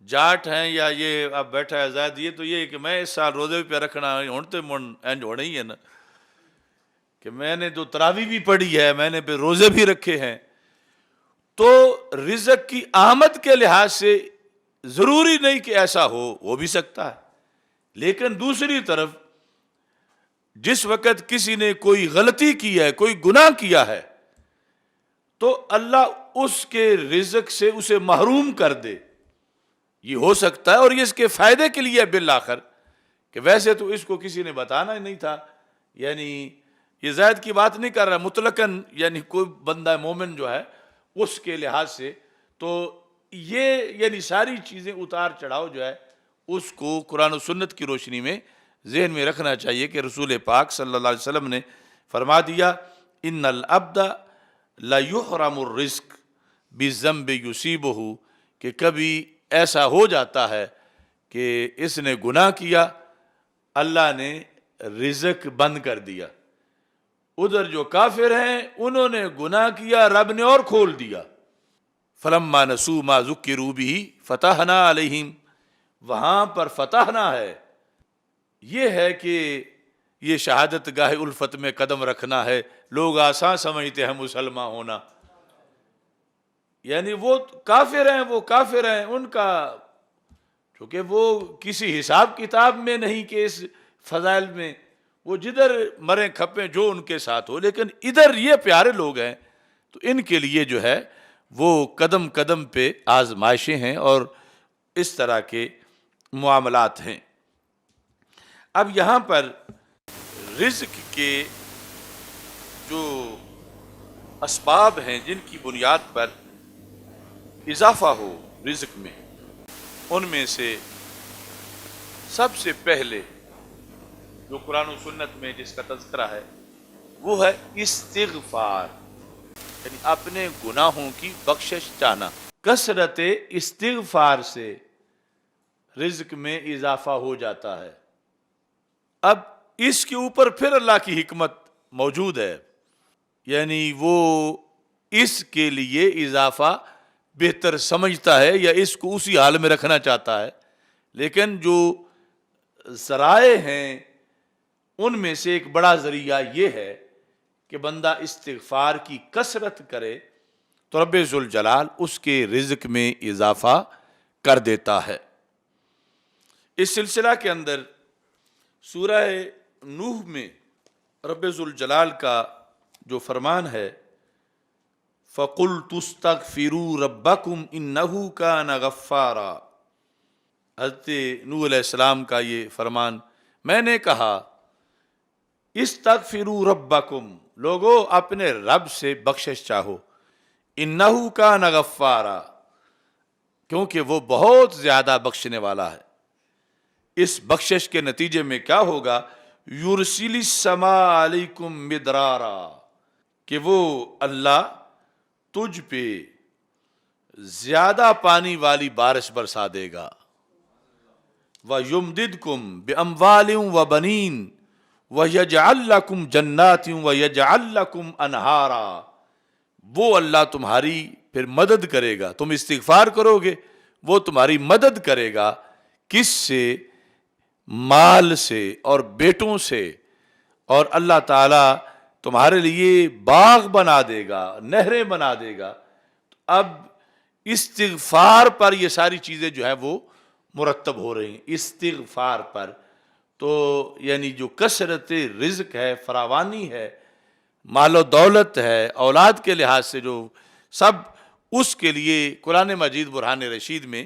جاٹ ہیں یا یہ اب بیٹھا ہے زائد، یہ تو یہ کہ میں اس سال روزے پہ رکھنا ہونتے من انج ہونا ہی ہے نا، کہ میں نے تو تراویح بھی پڑھی ہے، میں نے پہ روزے بھی رکھے ہیں. تو رزق کی آمد کے لحاظ سے ضروری نہیں کہ ایسا ہو بھی سکتا ہے. لیکن دوسری طرف جس وقت کسی نے کوئی غلطی کی ہے، کوئی گناہ کیا ہے، تو اللہ اس کے رزق سے اسے محروم کر دے. یہ ہو سکتا ہے، اور یہ اس کے فائدے کے لیے بالآخر، کہ ویسے تو اس کو کسی نے بتانا ہی نہیں تھا. یعنی یہ زائد کی بات نہیں کر رہا، مطلقاً یعنی کوئی بندہ مومن جو ہے اس کے لحاظ سے. تو یہ یعنی ساری چیزیں اتار چڑھاؤ جو ہے اس کو قرآن و سنت کی روشنی میں ذہن میں رکھنا چاہیے کہ رسول پاک صلی اللہ علیہ وسلم نے فرما دیا ان العبد لا یحرم الرزق بالذنب یصیبہ، کہ کبھی ایسا ہو جاتا ہے کہ اس نے گناہ کیا، اللہ نے رزق بند کر دیا. ادھر جو کافر ہیں انہوں نے گناہ کیا، رب نے اور کھول دیا. فلما نسوا ما ذکروا بہ فتحنا علیہم، وہاں پر فتحنا ہے، یہ ہے کہ یہ شہادت گاہ الفت میں قدم رکھنا ہے. لوگ آسان سمجھتے ہیں مسلمان ہونا، یعنی وہ کافر ہیں ان کا، چونکہ وہ کسی حساب کتاب میں نہیں کہ اس فضائل میں وہ جدھر مریں کھپیں جو ان کے ساتھ ہو. لیکن ادھر یہ پیارے لوگ ہیں تو ان کے لیے جو ہے وہ قدم قدم پہ آزمائشیں ہیں اور اس طرح کے معاملات ہیں. اب یہاں پر رزق کے جو اسباب ہیں جن کی بنیاد پر اضافہ ہو رزق میں، ان میں سے سب سے پہلے جو قرآن و سنت میں جس کا تذکرہ ہے وہ ہے استغفار، یعنی اپنے گناہوں کی بخشش چاہنا. کثرت استغفار سے رزق میں اضافہ ہو جاتا ہے. اب اس کے اوپر پھر اللہ کی حکمت موجود ہے، یعنی وہ اس کے لیے اضافہ بہتر سمجھتا ہے یا اس کو اسی حال میں رکھنا چاہتا ہے. لیکن جو ذرائع ہیں ان میں سے ایک بڑا ذریعہ یہ ہے کہ بندہ استغفار کی کثرت کرے تو رب ذوالجلال اس کے رزق میں اضافہ کر دیتا ہے. اس سلسلہ کے اندر سورہ نوح میں رب ذوالجلال کا جو فرمان ہے فَقُلْتُ اسْتَغْفِرُوا رَبَّكُمْ إِنَّهُ كَانَ غَفَّارًا، حضرت نوح علیہ السلام کا یہ فرمان، میں نے کہا استغفروا ربکم، لوگو اپنے رب سے بخشش چاہو، انہو کان غفارا، کیونکہ وہ بہت زیادہ بخشنے والا ہے. اس بخشش کے نتیجے میں کیا ہوگا؟ یرسل السماء علیکم مدرارا، کہ وہ اللہ تجھ پہ زیادہ پانی والی بارش برسا دے گا. وَيُمْدِدْكُمْ بِأَمْوَالٍ وَبَنِينَ وَيَجْعَلْ لَكُمْ جَنَّاتٍ وَيَجْعَلْ لَكُمْ أَنْهَارًا، وہ اللہ تمہاری پھر مدد کرے گا. تم استغفار کرو گے وہ تمہاری مدد کرے گا. کس سے؟ مال سے اور بیٹوں سے، اور اللہ تعالیٰ تمہارے لیے باغ بنا دے گا، نہریں بنا دے گا. اب استغفار پر یہ ساری چیزیں جو ہے وہ مرتب ہو رہی ہیں، استغفار پر. تو یعنی جو کثرت رزق ہے، فراوانی ہے، مال و دولت ہے، اولاد کے لحاظ سے جو سب، اس کے لیے قرآن مجید برہان رشید میں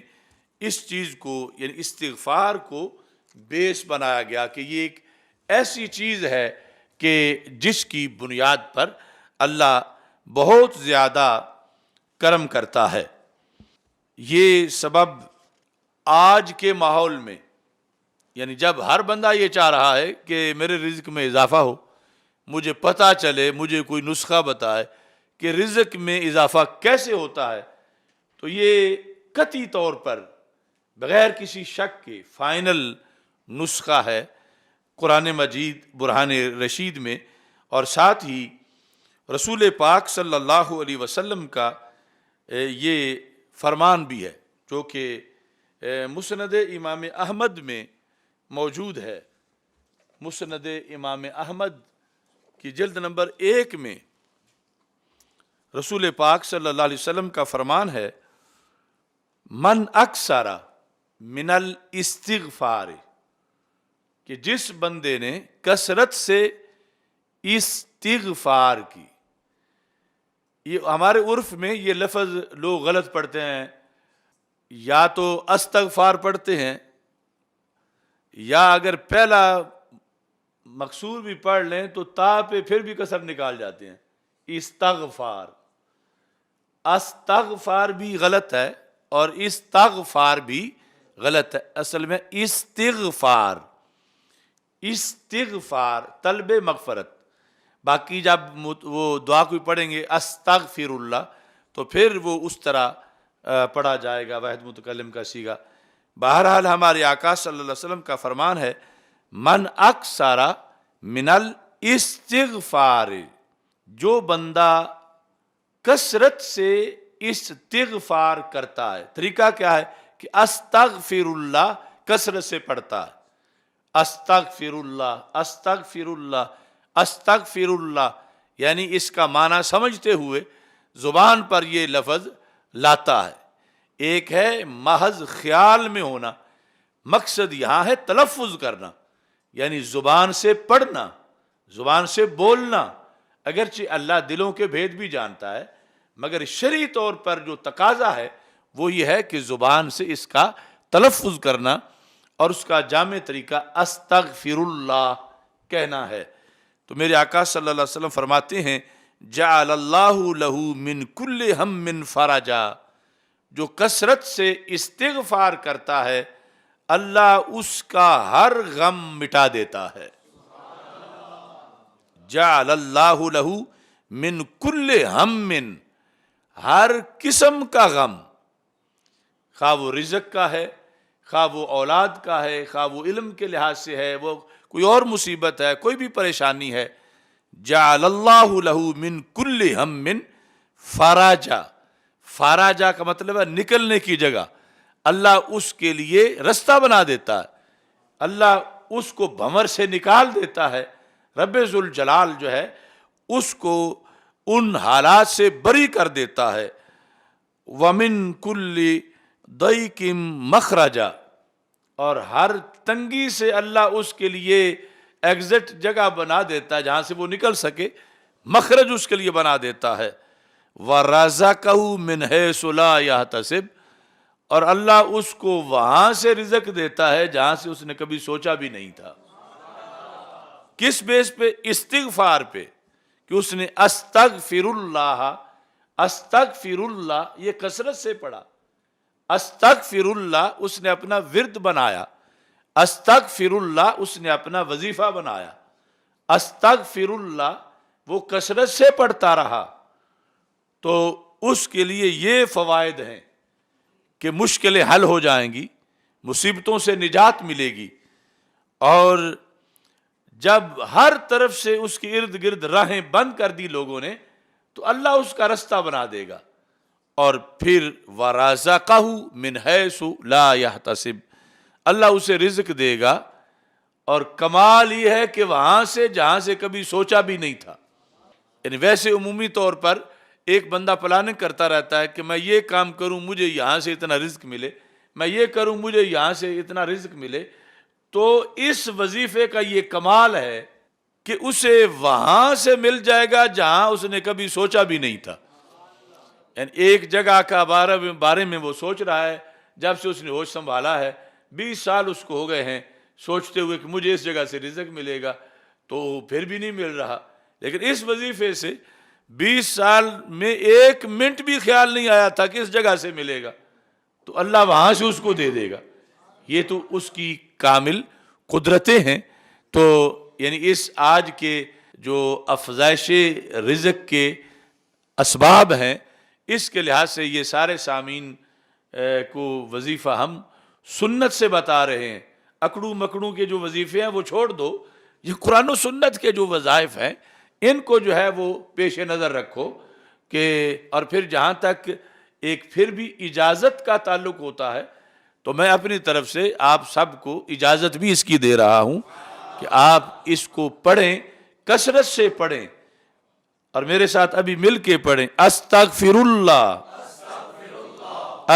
اس چیز کو یعنی استغفار کو بیس بنایا گیا کہ یہ ایک ایسی چیز ہے کہ جس کی بنیاد پر اللہ بہت زیادہ کرم کرتا ہے. یہ سبب آج کے ماحول میں، یعنی جب ہر بندہ یہ چاہ رہا ہے کہ میرے رزق میں اضافہ ہو، مجھے پتہ چلے، مجھے کوئی نسخہ بتائے کہ رزق میں اضافہ کیسے ہوتا ہے، تو یہ قطعی طور پر بغیر کسی شک کے فائنل نسخہ ہے قرآن مجید برہان رشید میں. اور ساتھ ہی رسول پاک صلی اللہ علیہ وسلم کا یہ فرمان بھی ہے جو کہ مسند امام احمد میں موجود ہے. مسند امام احمد کی جلد نمبر 1 میں رسول پاک صلی اللہ علیہ وسلم کا فرمان ہے من اکثر من الاستغفار، کہ جس بندے نے کثرت سے استغفار کی، یہ ہمارے عرف میں یہ لفظ لوگ غلط پڑھتے ہیں، یا تو استغفار پڑھتے ہیں، یا اگر پہلا مقصور بھی پڑھ لیں تو تا پہ پھر بھی کسر نکال جاتے ہیں، استغفار۔ استغفار بھی غلط ہے اور استغفار بھی غلط ہے، اصل میں استغفار، استغفار طلب مغفرت۔ باقی جب وہ دعا کوئی پڑھیں گے استغفر اللہ تو پھر وہ اس طرح پڑھا جائے گا واحد متکلم کا صیغہ۔ بہرحال ہمارے آقا صلی اللہ علیہ وسلم کا فرمان ہے من اکثر من الاستغفار، جو بندہ کثرت سے استغفار کرتا ہے، طریقہ کیا ہے کہ استغفر اللہ کثرت سے پڑھتا ہے، استغفر اللہ استغفر اللہ استغفر اللہ، یعنی اس کا معنی سمجھتے ہوئے زبان پر یہ لفظ لاتا ہے۔ ایک ہے محض خیال میں ہونا، مقصد یہاں ہے تلفظ کرنا، یعنی زبان سے پڑھنا، زبان سے بولنا۔ اگرچہ اللہ دلوں کے بھید بھی جانتا ہے، مگر شرعی طور پر جو تقاضا ہے وہ یہ ہے کہ زبان سے اس کا تلفظ کرنا، اور اس کا جامع طریقہ استغفر اللہ کہنا ہے۔ تو میرے آقا صلی اللہ علیہ وسلم فرماتے ہیں جعل اللہ لہ من کل ہم فرجا، جو کثرت سے استغفار کرتا ہے اللہ اس کا ہر غم مٹا دیتا ہے۔ جعل اللہ لہ من کل ہم، ہر قسم کا غم، خواہ وہ رزق کا ہے، خواہ وہ اولاد کا ہے، خواہ وہ علم کے لحاظ سے ہے، وہ کوئی اور مصیبت ہے، کوئی بھی پریشانی ہے، جعل اللہ لہ من کل ہم فرجا۔ فراجا کا مطلب ہے نکلنے کی جگہ، اللہ اس کے لیے رستہ بنا دیتا ہے، اللہ اس کو بھنور سے نکال دیتا ہے۔ رب ذوالجلال جو ہے اس کو ان حالات سے بری کر دیتا ہے۔ وَمِن كُلِّ ضَيْقٍ مَخْرَجًا، اور ہر تنگی سے اللہ اس کے لیے ایگزٹ جگہ بنا دیتا ہے جہاں سے وہ نکل سکے، مخرج اس کے لیے بنا دیتا ہے۔ وَرَزَقَهُ مِنْ حَيْثُ لَا يَحْتَسِبُ، اور اللہ اس کو وہاں سے رزق دیتا ہے جہاں سے اس نے کبھی سوچا بھی نہیں تھا۔ کس بیس پہ؟ استغفار پہ، کہ اس نے استغفر اللہ، استغفر اللہ یہ کثرت سے پڑھا، استغفر اللہ اس نے اپنا ورد بنایا، استغفر اللہ اس نے اپنا وظیفہ بنایا، استغفر اللہ وہ کثرت سے پڑھتا رہا، تو اس کے لیے یہ فوائد ہیں کہ مشکلیں حل ہو جائیں گی، مصیبتوں سے نجات ملے گی، اور جب ہر طرف سے اس کے ارد گرد راہیں بند کر دی لوگوں نے تو اللہ اس کا رستہ بنا دے گا، اور پھر وَرَزَقَهُ مِنْ حَيْثُ لَا يَحْتَسِبُ، اللہ اسے رزق دے گا، اور کمال یہ ہے کہ وہاں سے جہاں سے کبھی سوچا بھی نہیں تھا۔ یعنی ویسے عمومی طور پر ایک بندہ پلاننگ کرتا رہتا ہے کہ میں یہ کام کروں مجھے یہاں سے اتنا رزق ملے، میں یہ کروں مجھے یہاں سے اتنا رزق ملے، تو اس وظیفے کا یہ کمال ہے کہ اسے وہاں سے مل جائے گا جہاں اس نے کبھی سوچا بھی نہیں تھا۔ یعنی ایک جگہ کا بارے میں وہ سوچ رہا ہے، جب سے اس نے ہوش سنبھالا ہے 20 سال اس کو ہو گئے ہیں سوچتے ہوئے کہ مجھے اس جگہ سے رزق ملے گا، تو پھر بھی نہیں مل رہا، لیکن اس وظیفے سے 20 سال میں 1 منٹ بھی خیال نہیں آیا تھا کہ اس جگہ سے ملے گا، تو اللہ وہاں سے اس کو دے دے گا۔ یہ تو اس کی کامل قدرتیں ہیں۔ تو یعنی اس آج کے جو افزائش رزق کے اسباب ہیں، اس کے لحاظ سے یہ سارے سامعین کو وظیفہ ہم سنت سے بتا رہے ہیں۔ اکڑو مکڑو کے جو وظیفے ہیں وہ چھوڑ دو، یہ قرآن و سنت کے جو وظائف ہیں ان کو جو ہے وہ پیش نظر رکھو کہ، اور پھر جہاں تک ایک پھر بھی اجازت کا تعلق ہوتا ہے تو میں اپنی طرف سے آپ سب کو اجازت بھی اس کی دے رہا ہوں کہ آپ اس کو پڑھیں، کثرت سے پڑھیں، اور میرے ساتھ ابھی مل کے پڑھیں استغفر اللہ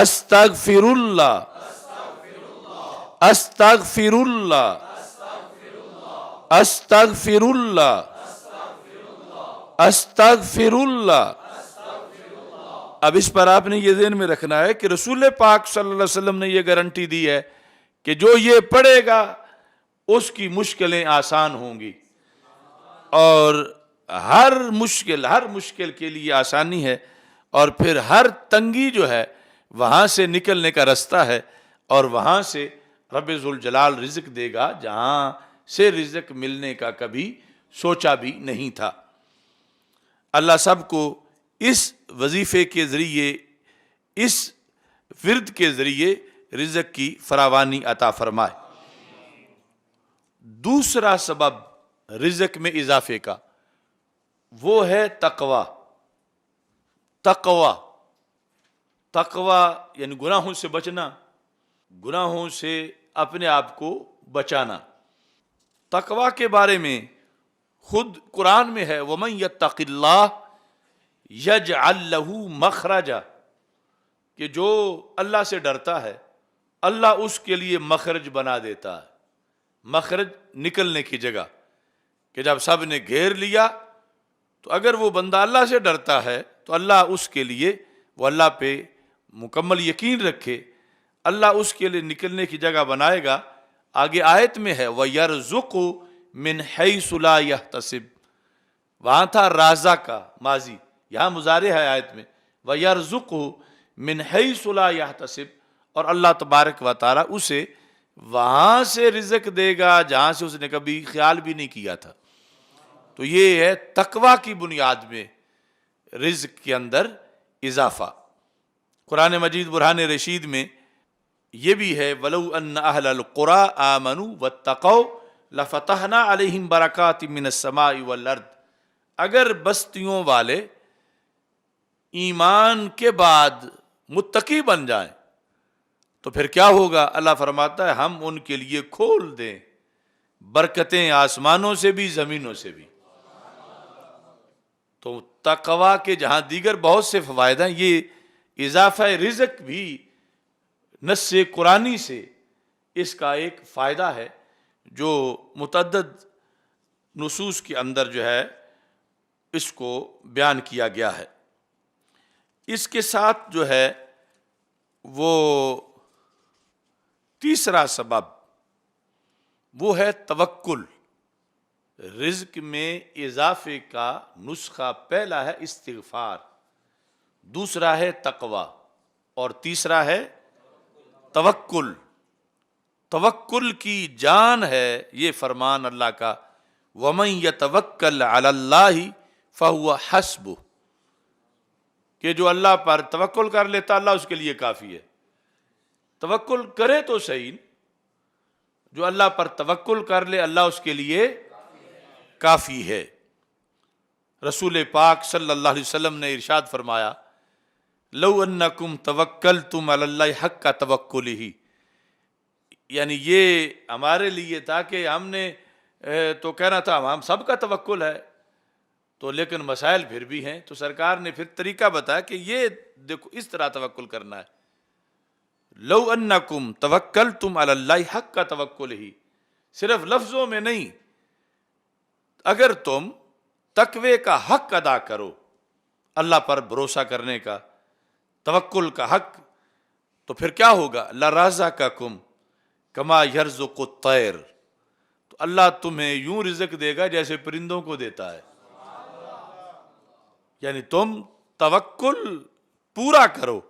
استغفر اللہ استغفر اللہ استغفر اللہ، استغفر اللہ۔ اب اس پر آپ نے یہ ذہن میں رکھنا ہے کہ رسول پاک صلی اللہ علیہ وسلم نے یہ گارنٹی دی ہے کہ جو یہ پڑھے گا اس کی مشکلیں آسان ہوں گی، اور ہر مشکل کے لیے آسانی ہے، اور پھر ہر تنگی جو ہے وہاں سے نکلنے کا رستہ ہے، اور وہاں سے رب ذوالجلال رزق دے گا جہاں سے رزق ملنے کا کبھی سوچا بھی نہیں تھا۔ اللہ سب کو اس وظیفے کے ذریعے، اس ورد کے ذریعے رزق کی فراوانی عطا فرمائے۔ دوسرا سبب رزق میں اضافے کا وہ ہے تقوی۔ تقوی یعنی گناہوں سے بچنا، گناہوں سے اپنے آپ کو بچانا۔ تقوی کے بارے میں خود قرآن میں ہے وَمَن يَتَّقِ اللَّهَ يَجْعَلْ لَهُ مَخْرَجًا، کہ جو اللہ سے ڈرتا ہے اللہ اس کے لیے مخرج بنا دیتا ہے۔ مخرج نکلنے کی جگہ، کہ جب سب نے گھیر لیا تو اگر وہ بندہ اللہ سے ڈرتا ہے تو اللہ اس کے لیے، وہ اللہ پہ مکمل یقین رکھے، اللہ اس کے لیے نکلنے کی جگہ بنائے گا۔ آگے آیت میں ہے وَيَرْزُقُ مِنْ حَيْثُ لَا يَحْتَسِبُ، وہاں تھا رازق کا ماضی، یہاں مضارع ہے آیت میں وَيَرْزُقُ مِنْ حَيْثُ لَا يَحْتَسِبُ، اور اللہ تبارک و تعالیٰ اسے وہاں سے رزق دے گا جہاں سے اس نے کبھی خیال بھی نہیں کیا تھا۔ تو یہ ہے تقوی کی بنیاد میں رزق کے اندر اضافہ۔ قرآن مجید برہان رشید میں یہ بھی ہے وَلَوْ أَنَّ أَهْلَ الْقُرَىٰ آمَنُوا وَاتَّقَوْا لَفَتَحْنَا عَلَيْهِمْ بَرَكَاتٍ مِّنَ السَّمَاءِ وَالْأَرْضِ، اگر بستیوں والے ایمان کے بعد متقی بن جائیں تو پھر کیا ہوگا؟ اللہ فرماتا ہے ہم ان کے لیے کھول دیں برکتیں آسمانوں سے بھی زمینوں سے بھی۔ تو تقوی کے جہاں دیگر بہت سے فوائد ہیں، یہ اضافہ رزق بھی نص قرآنی سے اس کا ایک فائدہ ہے جو متعدد نصوص کے اندر جو ہے اس کو بیان کیا گیا ہے۔ اس کے ساتھ جو ہے وہ تیسرا سبب وہ ہے توکل۔ رزق میں اضافے کا نسخہ پہلا ہے استغفار، دوسرا ہے تقوی، اور تیسرا ہے توکل۔ توکل کی جان ہے یہ فرمان اللہ کا وَمَن يَتَوَكَّلْ عَلَى اللَّهِ فَهُوَ حَسْبُهُ، کہ جو اللہ پر توکل کر لیتا اللہ اس کے لیے کافی ہے۔ توکل کرے تو صحیح، جو اللہ پر توکل کر لے اللہ اس کے لیے کافی ہے۔ رسول پاک صلی اللہ علیہ وسلم نے ارشاد فرمایا لو انکم توکلتم علی اللہ حق توکلہ، یعنی یہ ہمارے لیے تھا کہ ہم نے تو کہنا تھا ہم سب کا توکل ہے تو، لیکن مسائل پھر بھی ہیں، تو سرکار نے پھر طریقہ بتایا کہ یہ دیکھو اس طرح توکل کرنا ہے۔ لو انکم توکلتم علی اللہ حق توکلہ، صرف لفظوں میں نہیں، اگر تم تقوی کا حق ادا کرو، اللہ پر بھروسہ کرنے کا، توکل کا حق، تو پھر کیا ہوگا؟ لَرَزَقَكُمْ كَمَا يَرْزُقُ الطَّيْرَ، تو اللہ تمہیں یوں رزق دے گا جیسے پرندوں کو دیتا ہے۔ یعنی تم توکل پورا کرو۔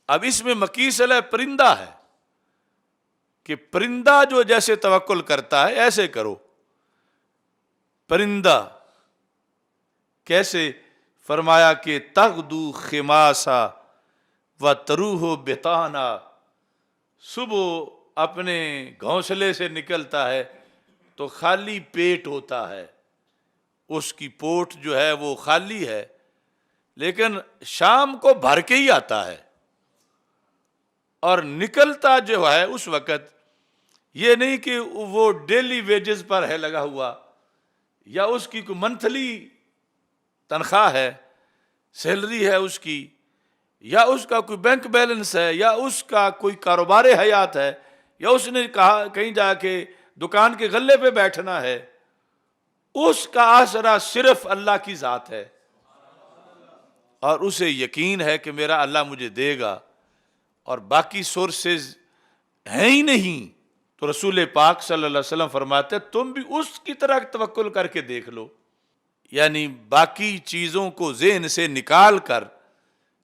اب اس میں مقیس علیہ پرندہ ہے کہ پرندہ جو جیسے توکل کرتا ہے ایسے کرو۔ پرندہ کیسے؟ فرمایا کہ تغدو خماسا وتروح بطانا، صبح اپنے گھونسلے سے نکلتا ہے تو خالی پیٹ ہوتا ہے، اس کی پوٹ جو ہے وہ خالی ہے، لیکن شام کو بھر کے ہی آتا ہے، اور نکلتا جو ہے اس وقت یہ نہیں کہ وہ ڈیلی ویجز پر ہے لگا ہوا، یا اس کی کوئی منتھلی تنخواہ ہے، سیلری ہے اس کی، یا اس کا کوئی بینک بیلنس ہے، یا اس کا کوئی کاروبار حیات ہے، یا اس نے کہا کہیں جا کے دکان کے غلے پہ بیٹھنا ہے، اس کا آسرا صرف اللہ کی ذات ہے، اور اسے یقین ہے کہ میرا اللہ مجھے دے گا اور باقی سورسز ہیں ہی نہیں، تو رسول پاک صلی اللہ علیہ وسلم فرماتے ہیں تم بھی اس کی طرح توکل کر کے دیکھ لو، یعنی باقی چیزوں کو ذہن سے نکال کر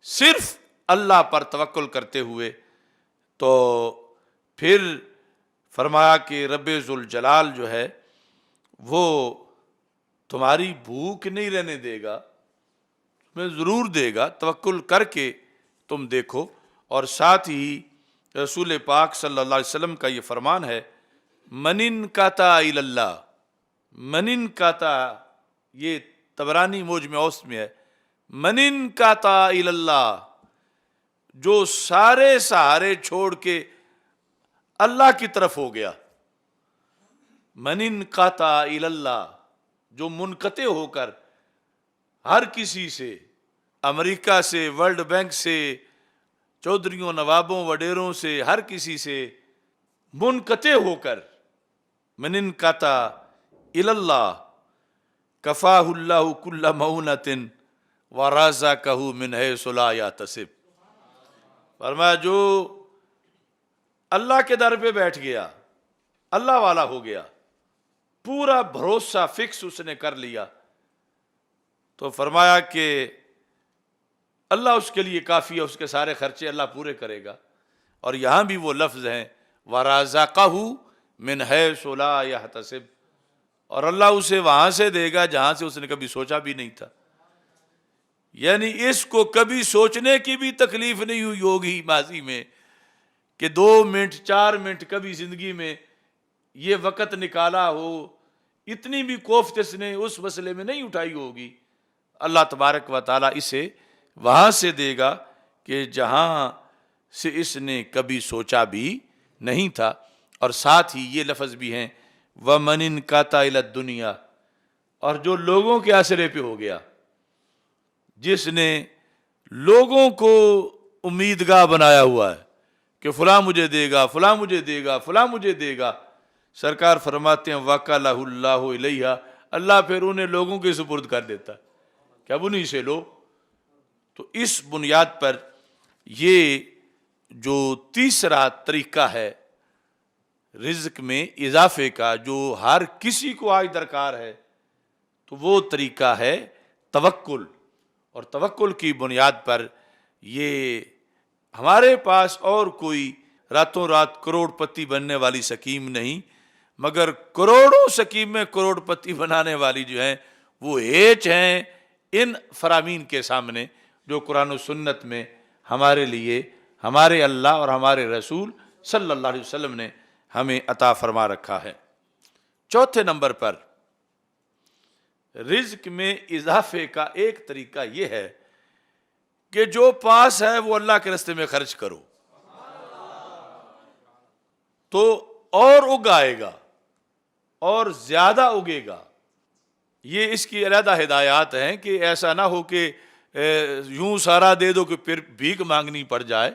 صرف اللہ پر توکل کرتے ہوئے، تو پھر فرمایا کہ رب ذوالجلال جو ہے وہ تمہاری بھوک نہیں رہنے دے گا، تمہیں ضرور دے گا، توکل کر کے تم دیکھو۔ اور ساتھ ہی رسول پاک صلی اللہ علیہ وسلم کا یہ فرمان ہے، منن کاتا اللہ، منن کاتا، یہ طبرانی موجم اوسط میں ہے، منن کاتا اللہ، جو سارے سہارے چھوڑ کے اللہ کی طرف ہو گیا، منن قاطع اللہ، جو منقطع ہو کر ہر کسی سے، امریکہ سے، ورلڈ بینک سے، چودھریوں نوابوں وڈیروں سے، ہر کسی سے منقطع ہو کر، منن قاطع اللہ کفاہ اللہ کل مؤنۃ ورزقہ من حیث لا یحتسب، فرمایا جو اللہ کے در پہ بیٹھ گیا، اللہ والا ہو گیا، پورا بھروسہ فکس اس نے کر لیا، تو فرمایا کہ اللہ اس کے لیے کافی ہے، اس کے سارے خرچے اللہ پورے کرے گا۔ اور یہاں بھی وہ لفظ ہیں وَرَزَقَهُ مِنْ حَيْثُ لَا يَحْتَسِبُ، اور اللہ اسے وہاں سے دے گا جہاں سے اس نے کبھی سوچا بھی نہیں تھا، یعنی اس کو کبھی سوچنے کی بھی تکلیف نہیں ہوئی ہوگی ماضی میں کہ 2 منٹ 4 منٹ کبھی زندگی میں یہ وقت نکالا ہو، اتنی بھی کوفت اس نے اس مسئلے میں نہیں اٹھائی ہوگی، اللہ تبارک و تعالیٰ اسے وہاں سے دے گا کہ جہاں سے اس نے کبھی سوچا بھی نہیں تھا۔ اور ساتھ ہی یہ لفظ بھی ہیں وَمَنٍ قَاطَ إِلَى الدُّنْيَا، اور جو لوگوں کے آسرے پہ ہو گیا، جس نے لوگوں کو امیدگاہ بنایا ہوا ہے کہ فلاں مجھے دے گا، فلاں مجھے دے گا، فلاں مجھے دے گا، سرکار فرماتے ہیں وَكَلَهُ اللَّهُ إِلَيْهَا، اللہ پھر انہیں لوگوں کے سپرد کر دیتا کہ اب انہیں سے لو۔ تو اس بنیاد پر یہ جو تیسرا طریقہ ہے رزق میں اضافے کا، جو ہر کسی کو آج درکار ہے، تو وہ طریقہ ہے توکل۔ اور توکل کی بنیاد پر یہ ہمارے پاس اور کوئی راتوں رات کروڑ پتی بننے والی سکیم نہیں، مگر کروڑوں سکیم میں کروڑ پتی بنانے والی جو ہیں وہ ہیچ ہیں ان فرامین کے سامنے جو قرآن و سنت میں ہمارے لیے ہمارے اللہ اور ہمارے رسول صلی اللہ علیہ وسلم نے ہمیں عطا فرما رکھا ہے۔ چوتھے نمبر پر رزق میں اضافے کا ایک طریقہ یہ ہے کہ جو پاس ہے وہ اللہ کے راستے میں خرچ کرو تو اور اگائے گا اور زیادہ اگے گا۔ یہ اس کی علیحدہ ہدایات ہیں کہ ایسا نہ ہو کہ یوں سارا دے دو کہ پھر بھیک مانگنی پڑ جائے،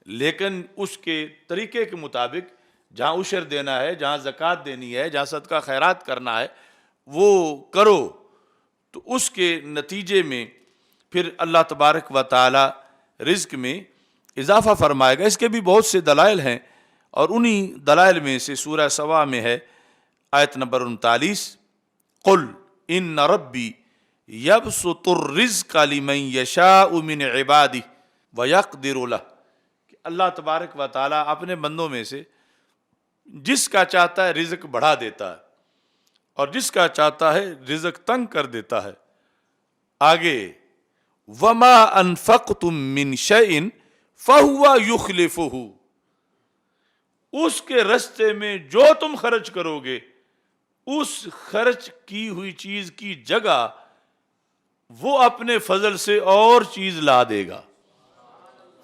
لیکن اس کے طریقے کے مطابق جہاں عشر دینا ہے، جہاں زکوٰۃ دینی ہے، جہاں صدقہ خیرات کرنا ہے وہ کرو، تو اس کے نتیجے میں پھر اللہ تبارک و تعالی رزق میں اضافہ فرمائے گا۔ اس کے بھی بہت سے دلائل ہیں، اور انہی دلائل میں سے سورہ سبا میں ہے آیت نمبر 39، قل ان ربی یبسط الرزق لمن یشاء من عبادہ ویقدر لہ، کہ اللہ تبارک و تعالیٰ اپنے بندوں میں سے جس کا چاہتا ہے رزق بڑھا دیتا ہے اور جس کا چاہتا ہے رزق تنگ کر دیتا ہے۔ آگے وما انفقتم من شیء فہو یخلفہ، اس کے رستے میں جو تم خرچ کرو گے اس خرچ کی ہوئی چیز کی جگہ وہ اپنے فضل سے اور چیز لا دے گا۔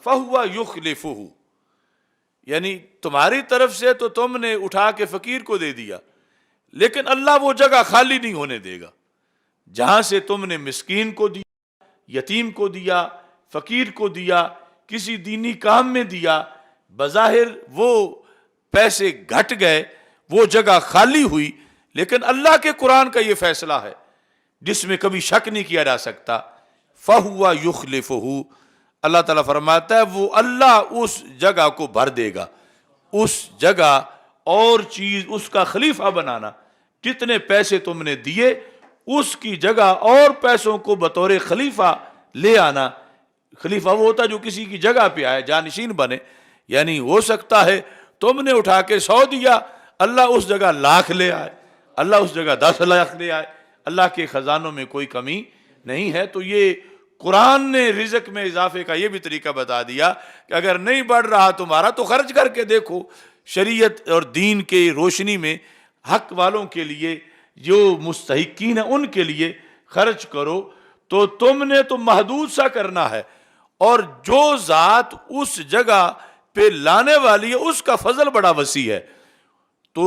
فہو یخلفہ، یعنی تمہاری طرف سے تو تم نے اٹھا کے فقیر کو دے دیا، لیکن اللہ وہ جگہ خالی نہیں ہونے دے گا جہاں سے تم نے مسکین کو دیا، یتیم کو دیا، فقیر کو دیا، کسی دینی کام میں دیا، بظاہر وہ پیسے گھٹ گئے، وہ جگہ خالی ہوئی، لیکن اللہ کے قرآن کا یہ فیصلہ ہے جس میں کبھی شک نہیں کیا جا سکتا، فَهُوَ يُخْلِفُهُ، اللہ تعالیٰ فرماتا ہے وہ اللہ اس جگہ کو بھر دے گا۔ اس جگہ اور چیز اس کا خلیفہ بنانا، جتنے پیسے تم نے دیے اس کی جگہ اور پیسوں کو بطور خلیفہ لے آنا۔ خلیفہ وہ ہوتا جو کسی کی جگہ پہ آئے، جانشین بنے، یعنی ہو سکتا ہے تم نے اٹھا کے 100 دیا، اللہ اس جگہ 1,00,000 لے آئے، اللہ اس جگہ 10,00,000 لے آئے، اللہ کے خزانوں میں کوئی کمی نہیں ہے۔ تو یہ قرآن نے رزق میں اضافے کا یہ بھی طریقہ بتا دیا کہ اگر نہیں بڑھ رہا تمہارا تو خرچ کر کے دیکھو، شریعت اور دین کے روشنی میں حق والوں کے لیے، جو مستحقین ہیں ان کے لیے خرچ کرو۔ تو تم نے تو محدود سا کرنا ہے، اور جو ذات اس جگہ پہ لانے والی ہے اس کا فضل بڑا وسیع ہے۔ تو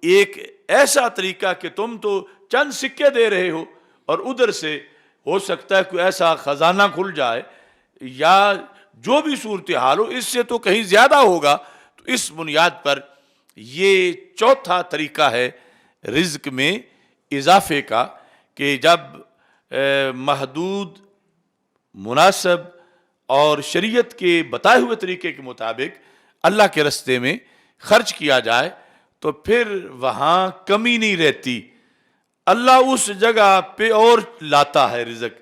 ایک ایسا طریقہ کہ تم تو چند سکے دے رہے ہو اور ادھر سے ہو سکتا ہے کوئی ایسا خزانہ کھل جائے، یا جو بھی صورتحال ہو اس سے تو کہیں زیادہ ہوگا۔ تو اس بنیاد پر یہ چوتھا طریقہ ہے رزق میں اضافے کا، کہ جب محدود، مناسب اور شریعت کے بتائے ہوئے طریقے کے مطابق اللہ کے راستے میں خرچ کیا جائے تو پھر وہاں کمی نہیں رہتی۔ اللہ اس جگہ پہ اور لاتا ہے رزق،